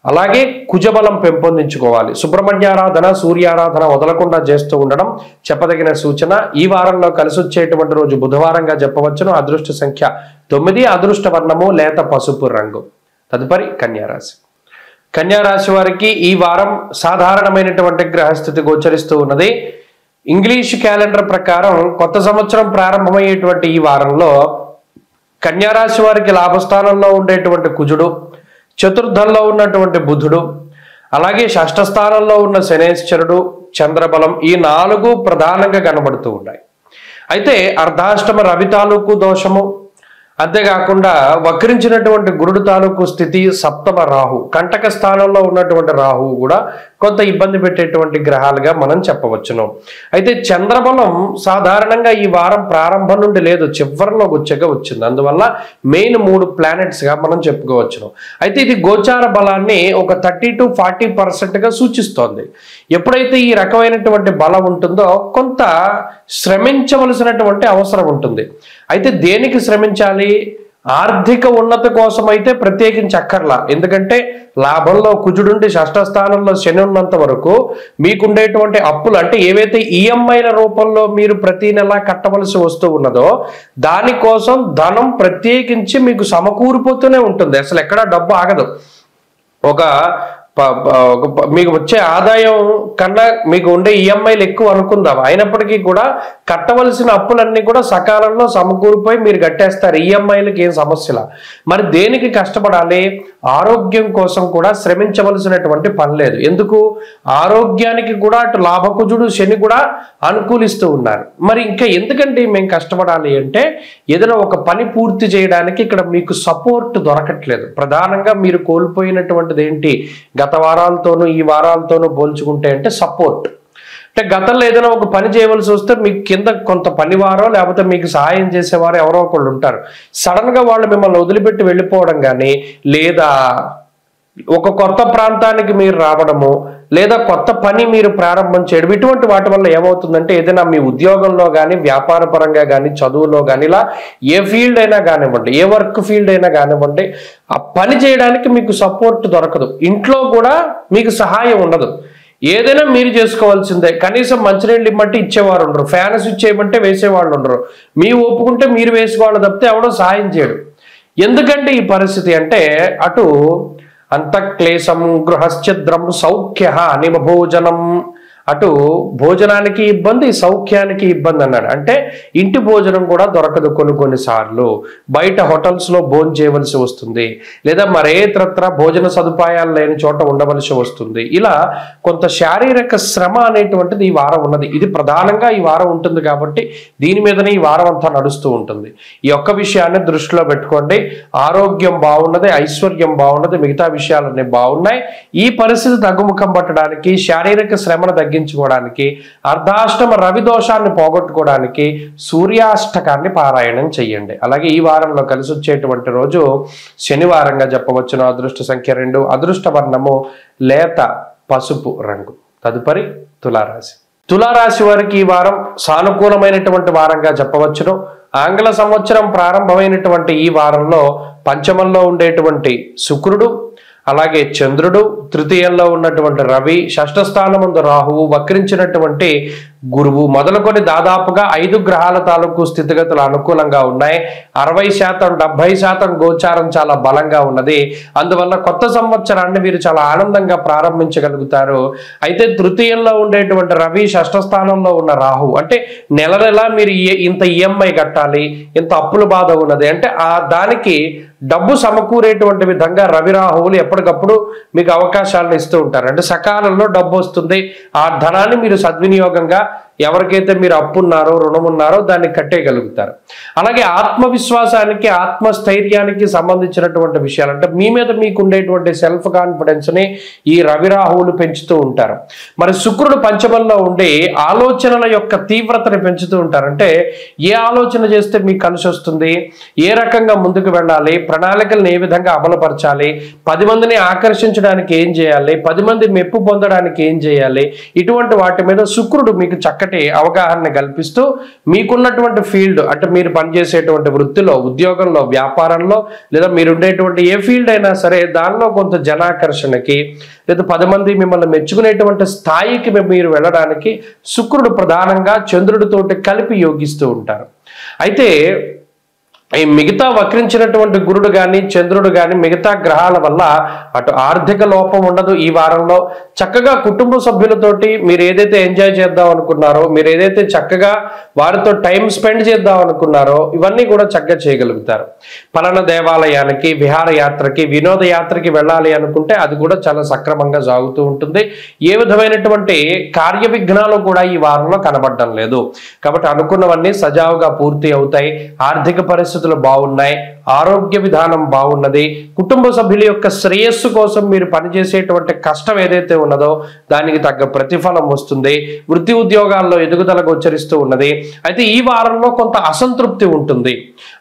అలాగే కుజబలం పెంపొందించుకోవాలి. సుబ్రహ్మణ్యారాధన, సూర్యారాధన వదలకుండా చేస్తూ ఉండడం చెప్పదగిన సూచన. ఈ వారంలో కలిసి వచ్చేటువంటి రోజు బుధవారంగా చెప్పవచ్చును. అదృష్ట సంఖ్య 9, అదృష్ట వర్ణము లేత పసుపు రంగు. తదుపరి కన్యారాశి. కన్యారాశి వారికి ఈ వారం సాధారణమైనటువంటి గ్రహస్థితి గోచరిస్తూ ఉన్నది. ఇంగ్లీష్ క్యాలెండర్ ప్రకారం కొత్త సంవత్సరం ప్రారంభమయ్యేటువంటి ఈ వారంలో కన్యారాశి వారికి లాభస్థానంలో ఉండేటువంటి కుజుడు, చతుర్థంలో ఉన్నటువంటి బుధుడు, అలాగే షష్ఠ స్థానంలో ఉన్న శనేశ్వరుడు, చంద్రబలం, ఈ 4 ప్రధానంగా కనబడుతూ ఉన్నాయి. అయితే అర్ధాష్టమ రవి తాలూకు దోషము, అంతేకాకుండా వక్రించినటువంటి గురుడు తాలూకు స్థితి, సప్తమ రాహు, కంటక స్థానంలో ఉన్నటువంటి రాహు కూడా కొంత ఇబ్బంది పెట్టేటువంటి గ్రహాలుగా మనం చెప్పవచ్చును. అయితే చంద్రబలం సాధారణంగా ఈ వారం ప్రారంభం నుండి లేదు, చివరిలో వచ్చాక వచ్చింది. అందువల్ల మెయిన్ 3 ప్లానెట్స్గా మనం చెప్పుకోవచ్చును. అయితే ఇది గోచార బలాన్ని ఒక 30 to 40% సూచిస్తోంది. ఎప్పుడైతే ఈ రకమైనటువంటి బలం ఉంటుందో కొంత శ్రమించవలసినటువంటి అవసరం ఉంటుంది. అయితే దేనికి శ్రమించాలి? ఆర్థిక ఉన్నతి కోసం అయితే ప్రత్యేకించి అక్కర్లా. ఎందుకంటే లాభంలో కుజుడుండి షష్ఠ స్థానంలో శని ఉన్నంత వరకు మీకుండేటువంటి అప్పులు, అంటే ఏవైతే ఈఎంఐల రూపంలో మీరు ప్రతి నెల కట్టవలసి వస్తూ ఉన్నదో దానికోసం ధనం ప్రత్యేకించి మీకు సమకూరిపోతూనే ఉంటుంది. అసలు ఎక్కడా డబ్బు ఆగదు. మీకు వచ్చే ఆదాయం కన్నా మీకు ఉండే ఈఎంఐలు ఎక్కువ అనుకుందాం. అయినప్పటికీ కూడా కట్టవలసిన అప్పులన్నీ కూడా సకాలంలో సమకూరిపోయి మీరు కట్టేస్తారు. ఈఎంఐలకి ఏం సమస్యలా. మరి దేనికి కష్టపడాలి? ఆరోగ్యం కోసం కూడా శ్రమించవలసినటువంటి పని లేదు. ఎందుకు? ఆరోగ్యానికి కూడా అటు లాభకుజుడు శని కూడా అనుకూలిస్తూ ఉన్నారు. మరి ఇంకా ఎందుకంటే మేము కష్టపడాలి అంటే ఏదైనా ఒక పని పూర్తి చేయడానికి ఇక్కడ మీకు సపోర్ట్ దొరకట్లేదు. ప్రధానంగా మీరు కోల్పోయినటువంటిది ఏంటి? గత వారాలతోనూ ఈ వారాలతోనూ పోల్చుకుంటే అంటే సపోర్ట్. అంటే గతంలో ఏదైనా ఒక పని చేయవలసి వస్తే మీకు కింద కొంత పనివారో లేకపోతే మీకు సహాయం చేసేవారో ఎవరో ఒకళ్ళు ఉంటారు. సడన్గా వాళ్ళు మిమ్మల్ని వదిలిపెట్టి వెళ్ళిపోవడం కానీ లేదా ఒక కొత్త ప్రాంతానికి మీరు రావడము, లేదా కొత్త పని మీరు ప్రారంభం చేయడం, ఇటువంటి వాటి వల్ల ఏమవుతుందంటే ఏదైనా మీ ఉద్యోగంలో కానీ, వ్యాపార పరంగా కానీ, చదువులో కానీ, ఇలా ఏ ఫీల్డ్ అయినా కానివ్వండి, ఏ వర్క్ ఫీల్డ్ అయినా కానివ్వండి, ఆ పని చేయడానికి మీకు సపోర్ట్ దొరకదు. ఇంట్లో కూడా మీకు సహాయం ఉండదు. ఏదైనా మీరు చేసుకోవాల్సిందే. కనీసం మంచినీళ్ళు ఇమ్మంటే ఇచ్చేవారు ఉండరు, ఫ్యాన్ స్విచ్ చేయమంటే వేసేవాళ్ళు ఉండరు, మీ ఒప్పుకుంటే మీరు వేసుకోవాలి తప్పితే ఎవడో సహాయం చేయడు. ఎందుకంటే ఈ పరిస్థితి అంటే అటు అంతఃక్లేశం గృహశ్చిద్రం సౌఖ్య నిమభోజనం, అటు భోజనానికి ఇబ్బంది, సౌఖ్యానికి ఇబ్బంది అన్నాడు. అంటే ఇంటి భోజనం కూడా దొరకదు కొన్నిసార్లు, బయట హోటల్స్లో భోజనం చేయవలసి వస్తుంది, లేదా మరేతరత్ర భోజన సదుపాయాలు లేని చోట ఉండవలసి వస్తుంది. ఇలా కొంత శారీరక శ్రమ అనేటువంటిది ఈ వారం ఉన్నది. ఇది ప్రధానంగా ఈ వారం ఉంటుంది కాబట్టి దీని మీదనే ఈ వారం అంతా నడుస్తూ ఉంటుంది. ఈ ఒక్క విషయాన్ని దృష్టిలో పెట్టుకోండి. ఆరోగ్యం బాగున్నది, ఐశ్వర్యం బాగున్నది, మిగతా విషయాలన్నీ బాగున్నాయి. ఈ పరిస్థితి తగ్గుముఖం పట్టడానికి, శారీరక శ్రమను తగ్గించుకోవడానికి, అర్ధాష్టమ రవి దోషాన్ని పోగొట్టుకోవడానికి సూర్యాష్టకాన్ని పారాయణం చెయ్యండి. అలాగే ఈ వారంలో కలిసి వచ్చేటువంటి రోజు శనివారంగా చెప్పవచ్చును. అదృష్ట సంఖ్య 2, అదృష్ట వర్ణము లేత పసుపు రంగు. తదుపరి తులారాశి. తులారాశి వారికి ఈ వారం సానుకూలమైనటువంటి వారంగా చెప్పవచ్చును. ఆంగ్ల సంవత్సరం ప్రారంభమైనటువంటి ఈ వారంలో పంచమంలో ఉండేటువంటి శుక్రుడు, అలాగే చంద్రుడు, తృతీయంలో ఉన్నటువంటి రవి, షష్ఠ స్థానముందు రాహువు, వక్రించినటువంటి గురువు మొదలుకొని దాదాపుగా 5 గ్రహాల తాలూకు స్థితిగతులు అనుకూలంగా ఉన్నాయి. 60%, 70% గోచారం చాలా బలంగా ఉన్నది. అందువల్ల కొత్త సంవత్సరాన్ని మీరు చాలా ఆనందంగా ప్రారంభించగలుగుతారు. అయితే తృతీయంలో ఉండేటువంటి రవి, షష్ఠ స్థానంలో ఉన్న రాహు, అంటే నెల నెలా మీరు ఇంత ఈఎంఐ కట్టాలి, ఇంత అప్పుల బాధ ఉన్నది అంటే దానికి డబ్బు సమకూరేటువంటి విధంగా రవి రాహువులు ఎప్పటికప్పుడు మీకు అవకాశాలను ఇస్తూ ఉంటారు. అంటే సకాలంలో డబ్బు వస్తుంది. ఆ ధనాన్ని మీరు సద్వినియోగంగా ఎవరికైతే మీరు అప్పున్నారో, రుణం ఉన్నారో దాన్ని కట్టేయగలుగుతారు. అలాగే ఆత్మవిశ్వాసానికి, ఆత్మస్థైర్యానికి సంబంధించినటువంటి విషయాలు, అంటే మీ మీద మీకు ఉండేటువంటి సెల్ఫ్ కాన్ఫిడెన్స్ని ఈ రవి రాహువులు పెంచుతూ ఉంటారు. మరి శుక్రుడు పంచమంలో ఉండి ఆలోచనల యొక్క తీవ్రతని పెంచుతూ ఉంటారు. అంటే ఏ ఆలోచన చేస్తే మీకు కలిసి వస్తుంది, ఏ రకంగా ముందుకు వెళ్ళాలి, ప్రణాళికలను ఏ విధంగా అమలుపరచాలి, 10 మందిని ఆకర్షించడానికి ఏం చేయాలి, 10 మంది మెప్పు పొందడానికి ఏం చేయాలి, ఇటువంటి వాటి మీద శుక్రుడు మీకు చక్కటి అవగాహన కల్పిస్తూ మీకున్నటువంటి ఫీల్డ్, అంటే మీరు పనిచేసేటువంటి వృత్తిలో, ఉద్యోగంలో, వ్యాపారంలో, లేదా మీరు ఉండేటువంటి ఏ ఫీల్డ్ అయినా సరే దానిలో కొంత జనాకర్షణకి, లేదా 10 మంది మిమ్మల్ని మెచ్చుకునేటువంటి స్థాయికి మీరు వెళ్ళడానికి శుక్రుడు ప్రధానంగా చంద్రుడితోటి కలిపి యోగిస్తూ ఉంటారు. అయితే ఈ మిగతా వక్రించినటువంటి గురుడు కానీ, చంద్రుడు కానీ, మిగతా గ్రహాల వల్ల అటు ఆర్థిక లోపం ఉండదు. ఈ వారంలో చక్కగా కుటుంబ సభ్యులతోటి మీరు ఏదైతే ఎంజాయ్ చేద్దాం అనుకున్నారో, మీరు ఏదైతే చక్కగా వారితో టైం స్పెండ్ చేద్దాం అనుకున్నారో ఇవన్నీ కూడా చక్కగా చేయగలుగుతారు. పలానా దేవాలయానికి, విహారయాత్రకి, వినోదయాత్రకి వెళ్ళాలి అనుకుంటే అది కూడా చాలా సక్రమంగా సాగుతూ ఉంటుంది. ఏ విధమైనటువంటి కార్య విఘ్నాలు కూడా ఈ వారంలో కనబడడం లేదు. కాబట్టి అనుకున్నవన్నీ సజావుగా పూర్తి అవుతాయి. ఆర్థిక పరిస్థితులు బాగున్నాయి, ఆరోగ్య విధానం బాగున్నది. కుటుంబ సభ్యుల యొక్క శ్రేయస్సు కోసం మీరు పనిచేసేటువంటి కష్టం ఏదైతే ఉన్నదో దానికి తగ్గ ప్రతిఫలం వస్తుంది. వృత్తి ఉద్యోగాల్లో ఎదుగుదల గోచరిస్తూ ఉన్నది. అయితే ఈ వారంలో కొంత అసంతృప్తి ఉంటుంది.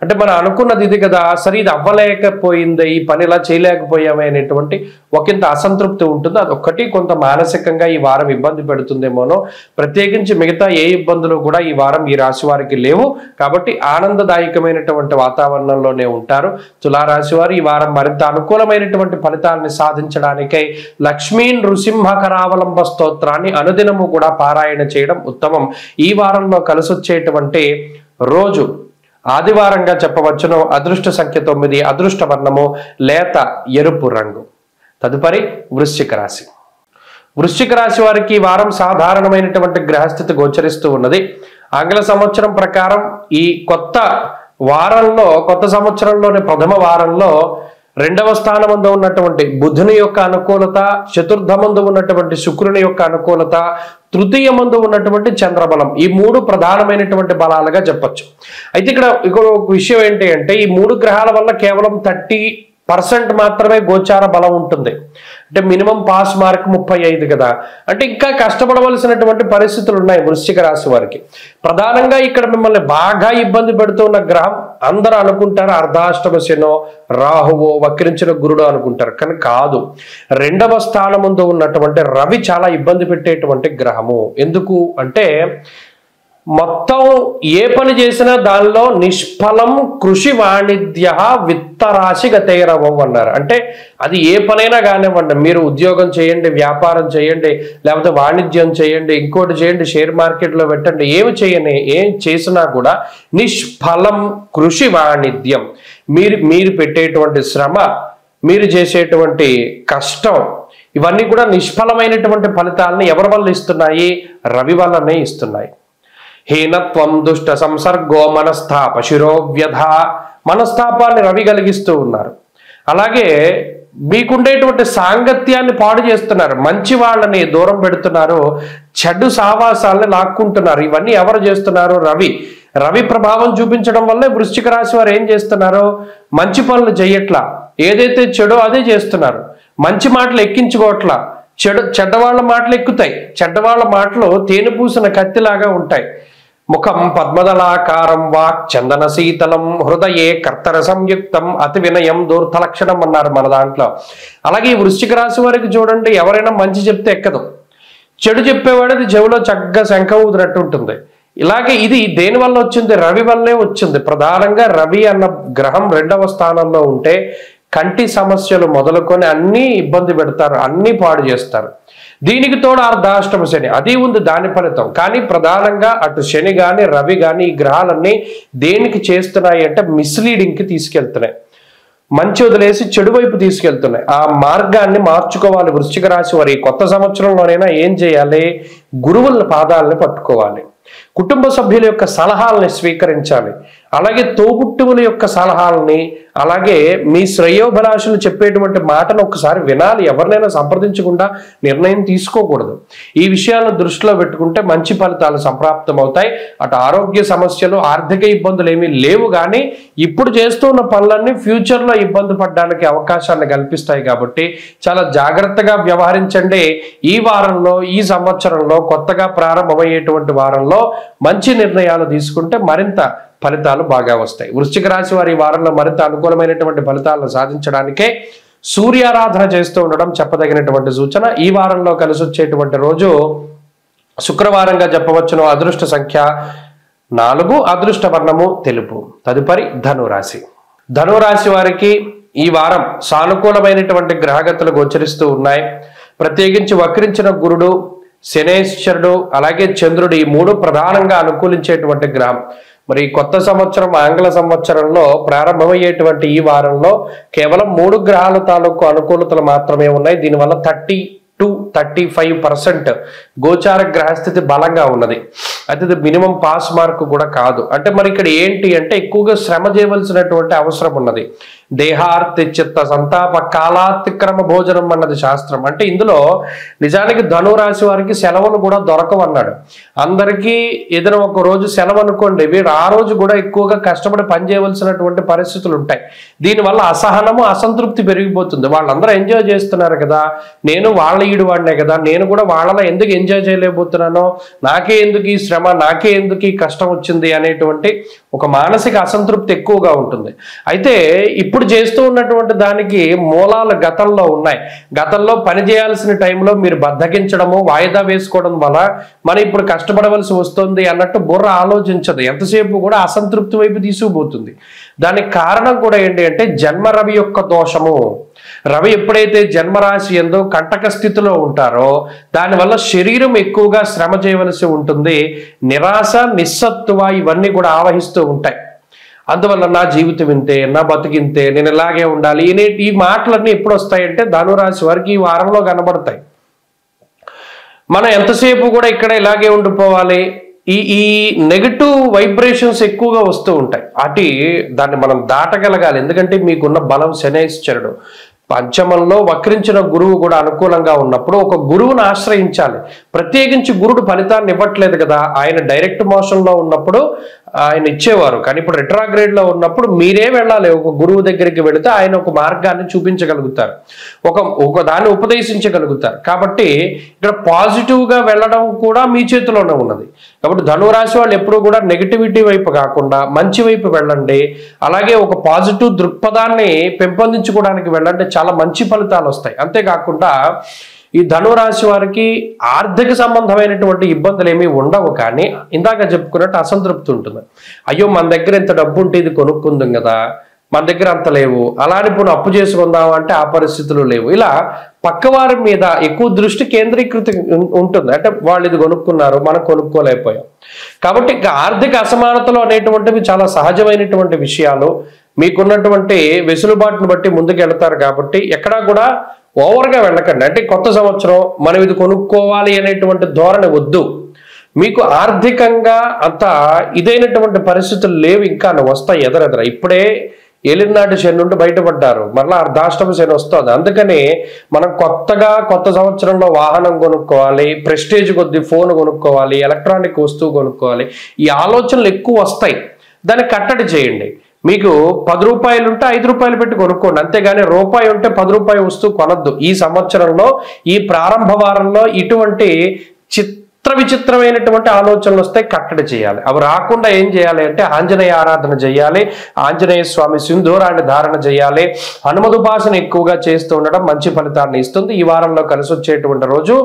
అంటే మనం అనుకున్నది ఇది కదా, సరే ఇది అవ్వలేకపోయింది, ఈ పని ఇలా చేయలేకపోయామే అనేటువంటి ఒకంత అసంతృప్తి ఉంటుంది. అదొక్కటి కొంత మానసికంగా ఈ వారం ఇబ్బంది పెడుతుందేమోనో. ప్రత్యేకించి మిగతా ఏ ఇబ్బందులు కూడా ఈ వారం ఈ రాశి వారికి లేవు. కాబట్టి ఆనందదాయకమైనటువంటి వాతావరణంలోనే ఉంటారు. తులారాశి వారు ఈ వారం మరింత అనుకూలమైనటువంటి ఫలితాలని సాధించడానికై లక్ష్మీ నృసింహకరావలంబ స్తోత్రాన్ని అనుదినము కూడా పారాయణ చేయడం ఉత్తమం. ఈ వారంలో కలిసొచ్చేటువంటి రోజు ఆదివారంగా చెప్పవచ్చును. అదృష్ట సంఖ్య 9, అదృష్ట వర్ణము లేత ఎరుపు రంగు. తదుపరి వృశ్చిక రాశి. వృశ్చిక రాశి వారికి ఈ వారం సాధారణమైనటువంటి గ్రహస్థితి గోచరిస్తూ ఉన్నది. ఆంగ్ల సంవత్సరం ప్రకారం ఈ కొత్త వారంలో, కొత్త సంవత్సరంలోని ప్రథమ వారంలో 2వ స్థానమందు ఉన్నటువంటి బుధుని యొక్క అనుకూలత, చతుర్థమందు ఉన్నటువంటి శుక్రుని యొక్క అనుకూలత, తృతీయమందు ఉన్నటువంటి చంద్రబలం, ఈ 3 ప్రధానమైనటువంటి బలాలుగా చెప్పచ్చు. అయితే ఇక్కడ ఒక విషయం ఏంటి అంటే ఈ 3 గ్రహాల వల్ల కేవలం 30% మాత్రమే గోచార బలం ఉంటుంది. అంటే మినిమం పాస్ మార్క్ 35 కదా, అంటే ఇంకా కష్టపడవలసినటువంటి పరిస్థితులు ఉన్నాయి వృశ్చిక రాశి వారికి. ప్రధానంగా ఇక్కడ మిమ్మల్ని బాగా ఇబ్బంది పెడుతున్న గ్రహం అందరూ అనుకుంటారు అర్ధాష్టమ శనో, రాహువో, వక్రించిన గురుడు అనుకుంటారు, కానీ కాదు. 2వ స్థానం ముందు ఉన్నటువంటి రవి చాలా ఇబ్బంది పెట్టేటువంటి గ్రహము. ఎందుకు అంటే మొత్తం ఏ పని చేసినా దానిలో నిష్ఫలం కృషి వాణిజ్య విత్తరాశి గతైరవం అన్నారు. అంటే అది ఏ పనైనా కానివ్వండి, మీరు ఉద్యోగం చేయండి, వ్యాపారం చేయండి, లేకపోతే వాణిజ్యం చేయండి, ఇంకోటి చేయండి, షేర్ మార్కెట్లో పెట్టండి, ఏం చేసినా కూడా నిష్ఫలం కృషి వాణిజ్యం. మీరు పెట్టేటువంటి శ్రమ, మీరు చేసేటువంటి కష్టం, ఇవన్నీ కూడా నిష్ఫలమైనటువంటి ఫలితాలను ఎవరి వల్ల ఇస్తున్నాయి? రవి వల్లనే ఇస్తున్నాయి. హీనత్వం దుష్ట సంసర్గో మనస్తాప శిరోవ్యధ, మనస్తాపాన్ని రవి కలిగిస్తూ ఉన్నారు. అలాగే మీకుండేటువంటి సాంగత్యాన్ని పాడు చేస్తున్నారు, మంచి వాళ్ళని దూరం పెడుతున్నారు, చెడు సావాసాలని లాక్కుంటున్నారు. ఇవన్నీ ఎవరు చేస్తున్నారు? రవి ప్రభావం చూపించడం వల్లే వృశ్చిక రాశి వారు ఏం చేస్తున్నారు? మంచి పనులు చేయట్లా, ఏదైతే చెడో అదే చేస్తున్నారు. మంచి మాటలు ఎక్కించుకోవట్లా, చెడ్డవాళ్ళ మాటలు ఎక్కుతాయి. చెడ్డవాళ్ళ మాటలు తేనె పూసిన కత్తిలాగా ఉంటాయి. ముఖం పద్మదలాకారం, వాక్ చందన శీతలం, హృదయే కర్తర సంయుక్తం, అతి వినయం దూర్థ లక్షణం అన్నారు మన దాంట్లో. అలాగే ఈ వృశ్చిక రాశి వారికి చూడండి, ఎవరైనా మంచి చెప్తే ఎక్కదు, చెడు చెప్పేవాడు అది చెవిలో చక్కగా శంఖ ఊదినట్టు ఉంటుంది. ఇలాగే ఇది దేని వల్ల వచ్చింది? రవి వల్లే వచ్చింది. ప్రధానంగా రవి అన్న గ్రహం 2వ స్థానంలో ఉంటే కంటి సమస్యలు మొదలుకొని అన్నీ ఇబ్బంది పెడతారు, అన్నీ పాడు చేస్తారు. దీనికి తోడు అర్ధాష్టమ శని అది ఉంది, దాని ఫలితం. కానీ ప్రధానంగా అటు శని కానీ రవి కానీ ఈ గ్రహాలన్నీ దేనికి చేస్తున్నాయి అంటే మిస్లీడింగ్కి తీసుకెళ్తున్నాయి, మంచి వదిలేసి చెడు వైపు తీసుకెళ్తున్నాయి. ఆ మార్గాన్ని మార్చుకోవాలి వృశ్చిక రాశి వారి. కొత్త సంవత్సరంలోనైనా ఏం చేయాలి? గురువుల పాదాలని పట్టుకోవాలి, కుటుంబ సభ్యుల యొక్క సలహాలని స్వీకరించాలి, అలాగే తోబుట్టువుల యొక్క సలహాలని, అలాగే మీ శ్రేయోభిలాషులు చెప్పేటువంటి మాటను ఒకసారి వినాలి. ఎవరినైనా సంప్రదించకుండా నిర్ణయం తీసుకోకూడదు. ఈ విషయాలను దృష్టిలో పెట్టుకుంటే మంచి ఫలితాలు సంప్రాప్తమవుతాయి. అటు ఆరోగ్య సమస్యలు, ఆర్థిక ఇబ్బందులు ఏమీ లేవు, కానీ ఇప్పుడు చేస్తున్న పనులన్నీ ఫ్యూచర్లో ఇబ్బంది పడడానికి అవకాశాన్ని కల్పిస్తాయి. కాబట్టి చాలా జాగ్రత్తగా వ్యవహరించండి. ఈ వారంలో, ఈ సంవత్సరంలో, కొత్తగా ప్రారంభమయ్యేటువంటి వారంలో మంచి నిర్ణయాలు తీసుకుంటే మరింత ఫలితాలు బాగా వస్తాయి. వృశ్చిక రాశి వారి ఈ వారంలో మరింత అనుకూలమైనటువంటి ఫలితాలను సాధించడానికే సూర్యారాధన చేస్తూ ఉండడం చెప్పదగినటువంటి సూచన. ఈ వారంలో కలిసి వచ్చేటువంటి రోజు శుక్రవారంగా చెప్పవచ్చును. అదృష్ట సంఖ్య 4, అదృష్ట వర్ణము తెలుపు. తదుపరి ధనురాశి. ధనురాశి వారికి ఈ వారం సానుకూలమైనటువంటి గ్రహగతులు గోచరిస్తూ ఉన్నాయి. ప్రత్యేకించి వక్రించిన గురుడు, శనేశ్వరుడు, అలాగే చంద్రుడు, ఈ 3 ప్రధానంగా అనుకూలించేటువంటి గ్రహం. మరి కొత్త సంవత్సరం ఆంగ్ల సంవత్సరంలో ప్రారంభమయ్యేటువంటి ఈ వారంలో కేవలం 3 గ్రహాల తాలూకు అనుకూలతలు మాత్రమే ఉన్నాయి. దీనివల్ల 30-35% గోచార గ్రహస్థితి బలంగా ఉన్నది. అయితే ఇది మినిమం పాస్ మార్క్ కూడా కాదు. అంటే మరి ఇక్కడ ఏంటి అంటే ఎక్కువగా శ్రమ చేయవలసినటువంటి అవసరం ఉన్నది. దేహార్తి చిత్త సంతాప కాలాతిక్రమ భోజనం అన్నది శాస్త్రం. అంటే ఇందులో నిజానికి ధనురాశి వారికి సెలవులు కూడా దొరకవు అన్నాడు. అందరికీ ఏదైనా ఒక రోజు సెలవు అనుకోండి, వీడు ఆ రోజు కూడా ఎక్కువగా కష్టపడి పనిచేయవలసినటువంటి పరిస్థితులు ఉంటాయి. దీనివల్ల అసహనము, అసంతృప్తి పెరిగిపోతుంది. వాళ్ళందరూ ఎంజాయ్ చేస్తున్నారు కదా, నేను వాళ్ళ ఈడు వాడినే కదా, నేను కూడా వాళ్ళలో ఎందుకు ఎంజాయ్ చేయలేకపోతున్నానో, నాకే ఎందుకు ఈ శ్రమ, నాకే ఎందుకు ఈ కష్టం వచ్చింది అనేటువంటి ఒక మానసిక అసంతృప్తి ఎక్కువగా ఉంటుంది. అయితే ఇప్పుడు చేస్తూ ఉన్నటువంటి దానికి మూలాలు గతంలో ఉన్నాయి. గతంలో పని చేయాల్సిన టైంలో మీరు బద్దకించడము, వాయిదా వేసుకోవడం వల్ల మనం ఇప్పుడు కష్టపడవలసి వస్తుంది అన్నట్టు బుర్ర ఆలోచించదు. ఎంతసేపు కూడా అసంతృప్తి వైపు తీసుకుపోతుంది. దానికి కారణం కూడా ఏంటి అంటే జన్మ రవి యొక్క దోషము. రవి ఎప్పుడైతే జన్మరాశి ఎందో కంటక స్థితిలో ఉంటారో దానివల్ల శరీరం ఎక్కువగా శ్రమ చేయవలసి ఉంటుంది. నిరాశ, నిస్సత్తువ ఇవన్నీ కూడా ఆవహిస్తూ ఉంటాయి. అందువల్ల నా జీవితం ఇంతే, నా బతుకింతే, నేను ఇలాగే ఉండాలి, ఈ మాటలన్నీ ఎప్పుడు వస్తాయంటే ధనురాశి వారికి ఈ వారంలో కనబడతాయి. మనం ఎంతసేపు కూడా ఇక్కడ ఇలాగే ఉండిపోవాలి, ఈ నెగటివ్ వైబ్రేషన్స్ ఎక్కువగా వస్తూ ఉంటాయి. దాన్ని మనం దాటగలగాలి. ఎందుకంటే మీకున్న బలం శనేశ్వరుడు. పంచమంలో వక్రించిన గురువు కూడా అనుకూలంగా ఉన్నప్పుడు ఒక గురువును ఆశ్రయించాలి. ప్రత్యేకించి గురుడు ఫలితాన్ని ఇవ్వట్లేదు కదా, ఆయన డైరెక్ట్ మోషన్లో ఉన్నప్పుడు ఆయన ఇచ్చేవారు. కానీ ఇప్పుడు రిట్రాగ్రేడ్ లో ఉన్నప్పుడు మీరే వెళ్ళాలి. ఒక గురువు దగ్గరికి వెళితే ఆయన ఒక మార్గాన్ని చూపించగలుగుతారు, ఒక దాన్ని ఉపదేశించగలుగుతారు. కాబట్టి ఇక్కడ పాజిటివ్ గా వెళ్ళడం కూడా మీ చేతిలోనే ఉన్నది. కాబట్టి ధనురాశి వాళ్ళు ఎప్పుడు కూడా నెగిటివిటీ వైపు కాకుండా మంచి వైపు వెళ్ళండి. అలాగే ఒక పాజిటివ్ దృక్పథాన్ని పెంపొందించుకోవడానికి వెళ్ళండి, చాలా మంచి ఫలితాలు వస్తాయి. అంతేకాకుండా ఈ ధనురాశి వారికి ఆర్థిక సంబంధమైనటువంటి ఇబ్బందులు ఏమీ ఉండవు, కానీ ఇందాక చెప్పుకున్నట్టు అసంతృప్తి ఉంటుంది. అయ్యో మన దగ్గర ఇంత డబ్బు ఉంటే ఇది కొనుక్కుందాం కదా, మన దగ్గర అంత లేవు, అలానే ఇప్పుడు అప్పు చేసుకుందాం అంటే ఆ పరిస్థితులు లేవు. ఇలా పక్కవారి మీద ఎక్కువ దృష్టి కేంద్రీకృతి ఉంటుంది. అంటే వాళ్ళు ఇది కొనుక్కున్నారు, మనం కొనుక్కోలేకపోయాం. కాబట్టి ఇక ఆర్థిక అసమానతలు అనేటువంటివి చాలా సహజమైనటువంటి విషయాలు. మీకున్నటువంటి వెసులుబాటును బట్టి ముందుకు వెళతారు. కాబట్టి ఎక్కడా కూడా ఓవర్గా వెళ్ళకండి. అంటే కొత్త సంవత్సరం మనం ఇది కొనుక్కోవాలి అనేటువంటి ధోరణి వద్దు. మీకు ఆర్థికంగా అంత ఇదైనటువంటి పరిస్థితులు లేవు, ఇంకా వస్తాయి ఎదరెదర. ఇప్పుడే ఏలినాటి శని నుండి బయటపడ్డారు, మరలా అర్ధాష్టమ శని వస్తుంది. అందుకని మనం కొత్త సంవత్సరంలో వాహనం కొనుక్కోవాలి, ప్రెస్టేజ్ కొద్ది ఫోన్ కొనుక్కోవాలి, ఎలక్ట్రానిక్ వస్తువు కొనుక్కోవాలి, ఈ ఆలోచనలు ఎక్కువ వస్తాయి. దాన్ని కట్టడి చేయండి. మీకు 10 రూపాయలు ఉంటే 5 రూపాయలు పెట్టి కొనుక్కోండి, అంతేగాని రూపాయి ఉంటే 10 రూపాయల వస్తువు కొనద్దు. ఈ సంవత్సరంలో ఈ ప్రారంభ వారంలో ఇటువంటి విచిత్రమైనటువంటి ఆలోచనలు వస్తాయి, కట్టడి చేయాలి. అవి రాకుండా ఏం చేయాలి అంటే ఆంజనేయ ఆరాధన చేయాలి, ఆంజనేయ స్వామి సింధూరాన్ని ధారణ చేయాలి, హనుమదుపాసన ఎక్కువగా చేస్తూ ఉండడం మంచి ఫలితాన్ని ఇస్తుంది. ఈ వారంలో కలిసి వచ్చేటువంటి రోజు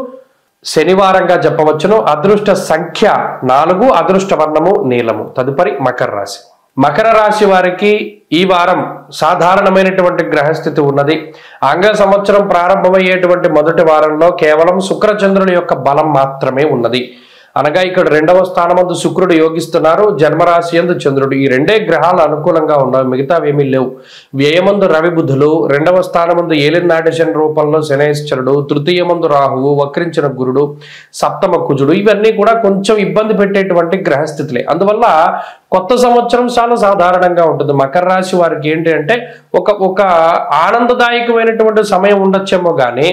శనివారంగా చెప్పవచ్చును. అదృష్ట సంఖ్య 4, అదృష్ట వర్ణము నీలము. తదుపరి మకర రాశి. మకర రాశి వారికి ఈ వారం సాధారణమైనటువంటి గ్రహస్థితి ఉన్నది. ఆంగ్ల సంవత్సరం ప్రారంభమయ్యేటువంటి మొదటి వారంలో కేవలం శుక్రచంద్రుల యొక్క బలం మాత్రమే ఉన్నది. అనగా ఇక్కడ 2వ స్థానమందు శుక్రుడు యోగిస్తున్నారు, జన్మరాశి యందు చంద్రుడు. ఈ 2 గ్రహాలు అనుకూలంగా ఉన్నాయి, మిగతావేమీ లేవు. వ్యయమందు రవి బుధులు, 2వ స్థానమందు ఏలినాటి శని రూపంలో శనేశ్వరుడు, తృతీయమందు రాహువు, వక్రించిన గురుడు, సప్తమ కుజుడు. ఇవన్నీ కూడా కొంచెం ఇబ్బంది పెట్టేటువంటి గ్రహస్థితులే. అందువల్ల కొత్త సంవత్సరం చాలా సాధారణంగా ఉంటుంది. మకర రాశి వారికి ఏంటి అంటే ఒక ఆనందదాయకమైనటువంటి సమయం ఉండొచ్చేమో, కానీ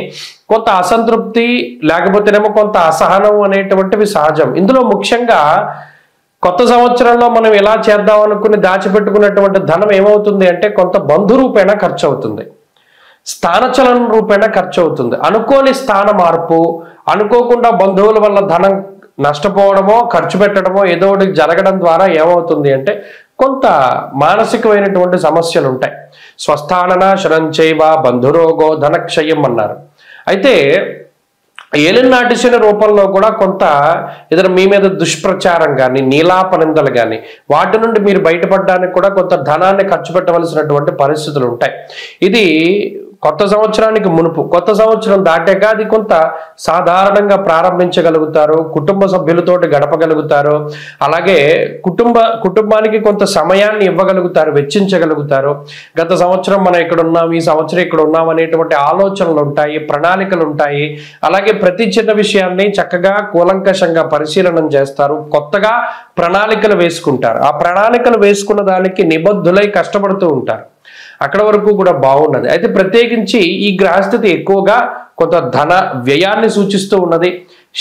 కొంత అసంతృప్తి లేకపోతేనేమో కొంత అసహనం అనేటువంటివి సహజం. ఇందులో ముఖ్యంగా కొత్త సంవత్సరంలో మనం ఎలా చేద్దాం అనుకుని దాచిపెట్టుకున్నటువంటి ధనం ఏమవుతుంది అంటే కొంత బంధు రూపేణా ఖర్చు అవుతుంది, స్థానచలనం రూపేణా ఖర్చు అవుతుంది. అనుకోని స్థాన మార్పు, అనుకోకుండా బంధువుల వల్ల ధనం నష్టపోవడమో ఖర్చు పెట్టడమో ఏదో ఒకటి జరగడం ద్వారా ఏమవుతుంది అంటే కొంత మానసికమైనటువంటి సమస్యలు ఉంటాయి. స్వస్థాననాశనం చైవ బంధురోగో ధనక్షయం అన్నారు. అయితే ఏలినాటి శని రూపంలో కూడా కొంత ఏదైనా మీ మీద దుష్ప్రచారం కానీ నీలాపనిందలు కానీ వాటి నుండి మీరు బయటపడడానికి కూడా కొంత ధనాన్ని ఖర్చు పెట్టవలసినటువంటి పరిస్థితులు ఉంటాయి. ఇది కొత్త సంవత్సరానికి మునుపు. కొత్త సంవత్సరం దాటాక అది కొంత సాధారణంగా ప్రారంభించగలుగుతారు, కుటుంబ సభ్యులతోటి గడపగలుగుతారు, అలాగే కుటుంబానికి కొంత సమయాన్ని ఇవ్వగలుగుతారు, వెచ్చించగలుగుతారు. గత సంవత్సరం మనం ఇక్కడ ఉన్నాం, ఈ సంవత్సరం ఇక్కడ ఉన్నాం అనేటువంటి ఆలోచనలు ఉంటాయి, ప్రణాళికలు ఉంటాయి. అలాగే ప్రతి చిన్న విషయాన్ని చక్కగా కూలంకషంగా పరిశీలన చేస్తారు, కొత్తగా ప్రణాళికలు వేసుకుంటారు. ఆ ప్రణాళికలు వేసుకున్న దానికి నిబద్ధులై కష్టపడుతూ ఉంటారు. అక్కడ వరకు కూడా బాగున్నది. అయితే ప్రత్యేకించి ఈ గ్రహస్థితి ఎక్కువగా కొంత ధన వ్యయాన్ని సూచిస్తూ ఉన్నది,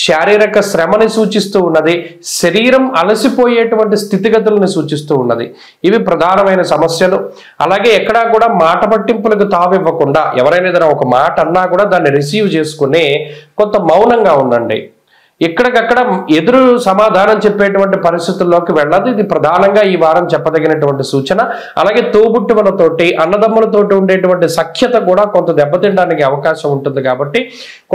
శారీరక శ్రమని సూచిస్తూ ఉన్నది, శరీరం అలసిపోయేటువంటి స్థితిగతులను సూచిస్తూ ఉన్నది. ఇవి ప్రధానమైన సమస్యలు. అలాగే ఎక్కడా కూడా మాట పట్టింపులకు తావివ్వకుండా ఎవరైనా ఏదైనా ఒక మాట అన్నా కూడా దాన్ని రిసీవ్ చేసుకుని కొంత మౌనంగా ఉండండి. ఎక్కడికక్కడ ఎదురు సమాధానం చెప్పేటువంటి పరిస్థితుల్లోకి వెళ్ళదు. ఇది ప్రధానంగా ఈ వారం చెప్పదగినటువంటి సూచన. అలాగే తోబుట్టువులతోటి అన్నదమ్ములతోటి ఉండేటువంటి సఖ్యత కూడా కొంత దెబ్బతినడానికి అవకాశం ఉంటుంది. కాబట్టి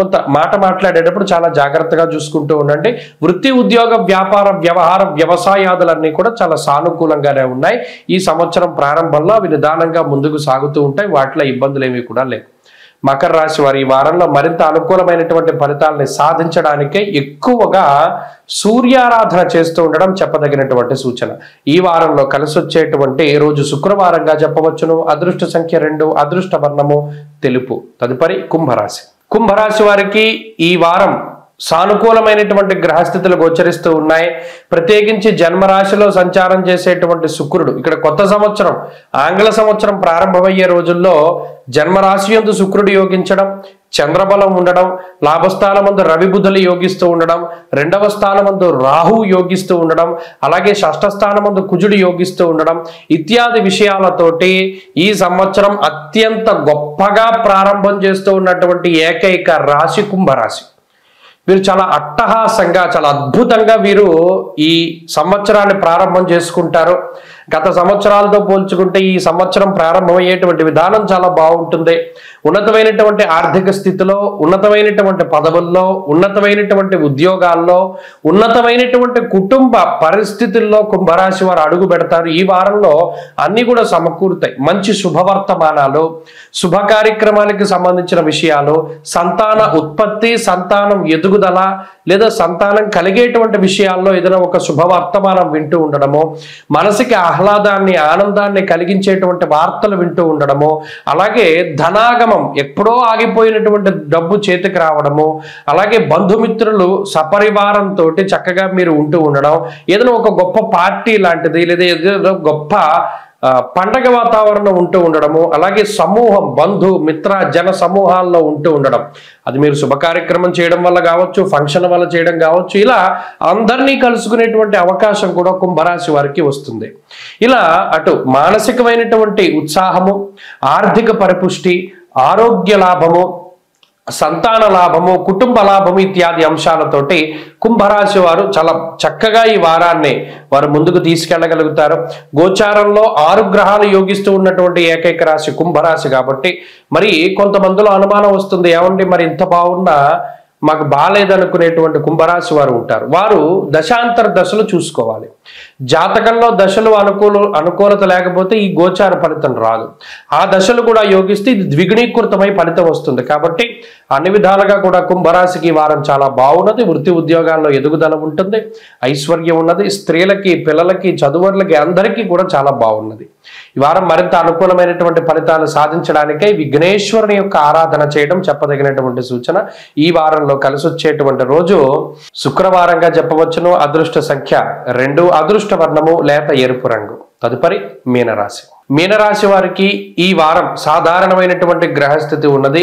కొంత మాట మాట్లాడేటప్పుడు చాలా జాగ్రత్తగా చూసుకుంటూ ఉండండి. వృత్తి, ఉద్యోగ, వ్యాపార, వ్యవహార, వ్యవసాయాదులన్నీ కూడా చాలా సానుకూలంగానే ఉన్నాయి. ఈ సంవత్సరం ప్రారంభంలో అవి నిదానంగా ముందుకు సాగుతూ ఉంటాయి, వాటిలో ఇబ్బందులు ఏమీ కూడా లేవు. మకర రాశి వారి ఈ వారంలో మరింత అనుకూలమైనటువంటి ఫలితాలని సాధించడానికే ఎక్కువగా సూర్యారాధన చేస్తూ ఉండడం చెప్పదగినటువంటి సూచన. ఈ వారంలో కలిసి వచ్చేటువంటి రోజు శుక్రవారంగా చెప్పవచ్చును. అదృష్ట సంఖ్య 2, అదృష్ట వర్ణము తెలుపు. తదుపరి కుంభరాశి. కుంభరాశి వారికి ఈ వారం సానుకూలమైనటువంటి గ్రహస్థితులు గోచరిస్తూ ఉన్నాయి. ప్రత్యేకించి జన్మరాశిలో సంచారం చేసేటువంటి శుక్రుడు ఇక్కడ కొత్త సంవత్సరం ఆంగ్ల సంవత్సరం ప్రారంభమయ్యే రోజుల్లో జన్మరాశి యందు శుక్రుడు యోగించడం, చంద్రబలం ఉండడం, లాభస్థానమందు రవి బుధులు యోగిస్తూ ఉండడం, రెండవ స్థానమందు రాహు యోగిస్తూ ఉండడం, అలాగే షష్ఠ స్థానమందు కుజుడు యోగిస్తూ ఉండడం ఇత్యాది విషయాలతోటి ఈ సంవత్సరం అత్యంత గొప్పగా ప్రారంభం చేస్తూ ఉన్నటువంటి ఏకైక రాశి కుంభరాశి. వీరు చాలా అట్టహాసంగా, చాలా అద్భుతంగా వీరు ఈ సంవత్సరాన్ని ప్రారంభం చేసుకుంటారు. గత సంవత్సరాలతో పోల్చుకుంటే ఈ సంవత్సరం ప్రారంభమయ్యేటువంటి విధానం చాలా బాగుంటుంది. ఉన్నతమైనటువంటి ఆర్థిక స్థితిలో, ఉన్నతమైనటువంటి పదవుల్లో, ఉన్నతమైనటువంటి ఉద్యోగాల్లో, ఉన్నతమైనటువంటి కుటుంబ పరిస్థితుల్లో కుంభరాశి వారు అడుగు పెడతారు. ఈ వారంలో అన్ని కూడా సమకూరుతాయి. మంచి శుభవర్తమానాలు, శుభ కార్యక్రమాలకు సంబంధించిన విషయాలు, సంతాన ఉత్పత్తి, సంతానం ఎదుగుదల లేదా సంతానం కలిగేటువంటి విషయాల్లో ఏదైనా ఒక శుభవర్తమానం వింటూ ఉండడము, మనసుకి ఆహ్లాదాన్ని, ఆనందాన్ని కలిగించేటువంటి వార్తలు వింటూ ఉండడము, అలాగే ధనాగమం, ఎప్పుడో ఆగిపోయినటువంటి డబ్బు చేతికి రావడము, అలాగే బంధుమిత్రులు సపరివారంతో చక్కగా మీరు ఉంటూ ఉండడం, ఏదైనా ఒక గొప్ప పార్టీ లాంటిది లేదా ఏదైనా గొప్ప పండగ వాతావరణం ఉంటూ ఉండడము, అలాగే సమూహం, బంధు మిత్ర జన సమూహాల్లో ఉంటూ ఉండడం, అది మీరు శుభ కార్యక్రమం చేయడం వల్ల కావచ్చు, ఫంక్షన్ వల్ల చేయడం కావచ్చు, ఇలా అందరినీ కలుసుకునేటువంటి అవకాశం కూడా కుంభరాశి వారికి వస్తుంది. ఇలా అటు మానసికమైనటువంటి ఉత్సాహము, ఆర్థిక పరిపుష్టి, ఆరోగ్య లాభము, సంతాన లాభము, కుటుంబ లాభము ఇత్యాది అంశాలతోటి కుంభరాశి వారు చాలా చక్కగా ఈ వారాన్ని వారు ముందుకు తీసుకెళ్లగలుగుతారు. గోచారంలో 6 గ్రహాలు యోగిస్తూ ఉన్నటువంటి ఏకైక రాశి కుంభరాశి కాబట్టి మరి కొంతమందిలో అనుమానం వస్తుంది, ఏమండి మరి ఇంత బాగున్నా మాకు బాలేదనుకునేటువంటి కుంభరాశి వారు ఉంటారు. వారు దశాంతర దశలు చూసుకోవాలి. జాతకంలో దశలు అనుకూలత లేకపోతే ఈ గోచార ఫలితం రాదు. ఆ దశలు కూడా యోగిస్తే ఇది ద్విగుణీకృతమై ఫలితం వస్తుంది. కాబట్టి అన్ని విధాలుగా కూడా కుంభరాశికి వారం చాలా బాగున్నది. వృత్తి ఉద్యోగాల్లో ఎదుగుదల ఉంటుంది, ఐశ్వర్యం ఉన్నది. స్త్రీలకి, పిల్లలకి, చదువులకి అందరికీ కూడా చాలా బాగున్నది. ఈ వారం మరింత అనుకూలమైనటువంటి ఫలితాలు సాధించడానికై విఘ్నేశ్వరుని యొక్క ఆరాధన చేయడం చెప్పదగినటువంటి సూచన. ఈ వారంలో కలిసి వచ్చేటువంటి రోజు శుక్రవారంగా చెప్పవచ్చును. అదృష్ట సంఖ్య 2, అదృష్ట వర్ణము లేత ఎరుపు రంగు. తదుపరి మీనరాశి. మీనరాశి వారికి ఈ వారం సాధారణమైనటువంటి గ్రహస్థితి ఉన్నది.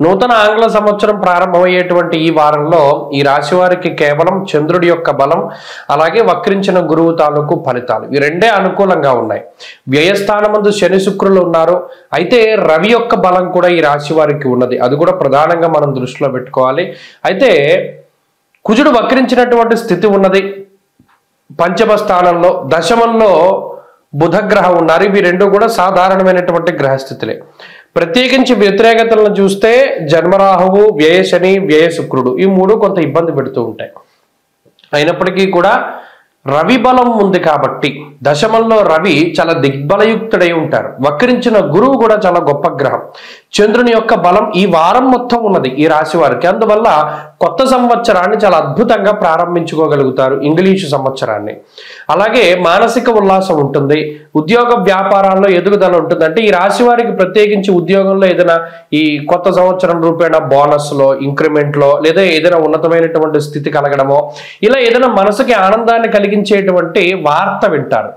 నూతన ఆంగ్ల సంవత్సరం ప్రారంభమయ్యేటువంటి ఈ వారంలో ఈ రాశి వారికి కేవలం చంద్రుడి యొక్క బలం, అలాగే వక్రించిన గురువు తాలూకు ఫలితాలు ఈ రెండే అనుకూలంగా ఉన్నాయి. వ్యయస్థానమందు శని శుక్రులు ఉన్నారు. అయితే రవి యొక్క బలం కూడా ఈ రాశి వారికి ఉన్నది. అది కూడా ప్రధానంగా మనం దృష్టిలో పెట్టుకోవాలి. అయితే కుజుడు వక్రించినటువంటి స్థితి ఉన్నది. పంచమ స్థానంలో, దశమంలో బుధగ్రహం ఉన్నారు. ఇవి రెండు కూడా సాధారణమైనటువంటి గ్రహస్థితులే. ప్రత్యేకించి వ్యతిరేకతలను చూస్తే జన్మరాహువు, వ్యయ శని, వ్యయ శుక్రుడు ఈ 3 కొంత ఇబ్బంది పెడుతూ ఉంటాయి. అయినప్పటికీ కూడా రవి బలం ఉంది కాబట్టి దశమంలో రవి చాలా దిగ్బలయుక్తుడై ఉంటారు. వక్రించిన గురువు కూడా చాలా గొప్ప గ్రహం. చంద్రుని యొక్క బలం ఈ వారం మొత్తం ఉన్నది ఈ రాశి వారికి. అందువల్ల కొత్త సంవత్సరాన్ని చాలా అద్భుతంగా ప్రారంభించుకోగలుగుతారు, ఇంగ్లీషు సంవత్సరాన్ని. అలాగే మానసిక ఉల్లాసం ఉంటుంది, ఉద్యోగ వ్యాపారాల్లో ఎదుగుదల ఉంటుంది. అంటే ఈ రాశి వారికి ప్రత్యేకించి ఉద్యోగంలో ఏదైనా ఈ కొత్త సంవత్సరం రూపేణ బోనస్లో, ఇంక్రిమెంట్లో లేదా ఏదైనా ఉన్నతమైనటువంటి స్థితి కలగడమో, ఇలా ఏదైనా మనసుకి ఆనందాన్ని కలిగించేటువంటి వార్త వింటారు.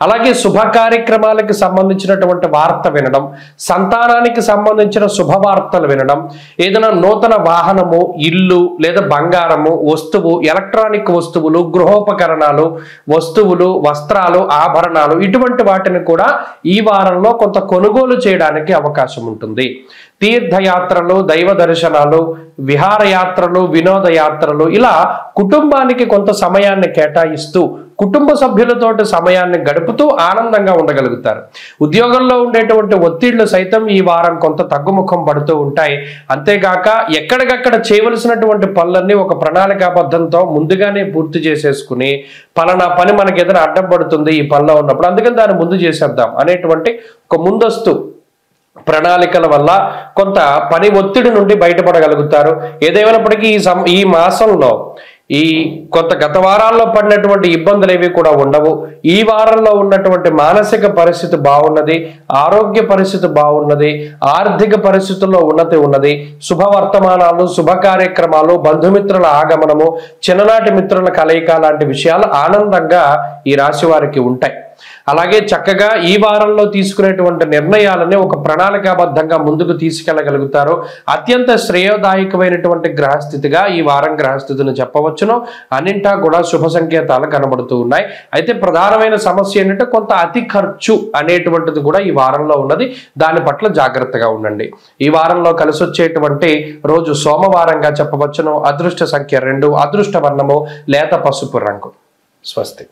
అలాగే శుభ కార్యక్రమాలకు సంబంధించినటువంటి వార్త వినడం, సంతానానికి సంబంధించిన శుభవార్తలు వినడం, ఏదైనా నూతన వాహనము, ఇల్లు లేదా బంగారము, వస్తువు, ఎలక్ట్రానిక్ వస్తువులు, గృహోపకరణాలు, వస్తువులు, వస్త్రాలు, ఆభరణాలు ఇటువంటి వాటిని కూడా ఈ వారంలో కొంత కొనుగోలు చేయడానికి అవకాశం ఉంటుంది. తీర్థయాత్రలు, దైవ దర్శనాలు, విహారయాత్రలు, వినోద యాత్రలు ఇలా కుటుంబానికి కొంత సమయాన్ని కేటాయిస్తూ కుటుంబ సభ్యులతోటి సమయాన్ని గడుపుతూ ఆనందంగా ఉండగలుగుతారు. ఉద్యోగంలో ఉండేటువంటి ఒత్తిళ్లు సైతం ఈ వారం కొంత తగ్గుముఖం పడుతూ ఉంటాయి. అంతేగాక ఎక్కడికక్కడ చేయవలసినటువంటి పనులన్నీ ఒక ప్రణాళికాబద్ధంతో ముందుగానే పూర్తి చేసేసుకుని పలానా పని మనకి ఏదైనా అడ్డం పడుతుంది ఈ పనిలో ఉన్నప్పుడు, అందుకని దాన్ని ముందు చేసేద్దాం అనేటువంటి ఒక ముందస్తు ప్రణాళికల వల్ల కొంత పని ఒత్తిడి నుండి బయటపడగలుగుతారు. ఏదేమైనప్పటికీ ఈ మాసంలో ఈ కొంత గత వారాల్లో పడినటువంటి ఇబ్బందులు ఏవి కూడా ఉండవు. ఈ వారంలో ఉన్నటువంటి మానసిక పరిస్థితి బాగున్నది, ఆరోగ్య పరిస్థితి బాగున్నది, ఆర్థిక పరిస్థితుల్లో ఉన్నతి ఉన్నది. శుభవర్తమానాలు, శుభ కార్యక్రమాలు, బంధుమిత్రుల ఆగమనము, చిన్ననాటి మిత్రుల కలయిక లాంటి విషయాలు ఆనందంగా ఈ రాశి వారికి ఉంటాయి. అలాగే చక్కగా ఈ వారంలో తీసుకునేటువంటి నిర్ణయాలని ఒక ప్రణాళికాబద్ధంగా ముందుకు తీసుకెళ్లగలుగుతారు. అత్యంత శ్రేయోదాయకమైనటువంటి గ్రహస్థితిగా ఈ వారం గ్రహస్థితిని చెప్పవచ్చును. అన్నింటా కూడా శుభ సంకేతాలు కనబడుతూ ఉన్నాయి. అయితే ప్రధానమైన సమస్య ఏంటంటే కొంత అతి ఖర్చు అనేటువంటిది కూడా ఈ వారంలో ఉన్నది. దాని పట్ల జాగ్రత్తగా ఉండండి. ఈ వారంలో కలిసి వచ్చేటువంటి రోజు సోమవారంగా చెప్పవచ్చును. అదృష్ట సంఖ్య 2, అదృష్ట వర్ణము లేత పసుపు రంగు. స్వస్తి.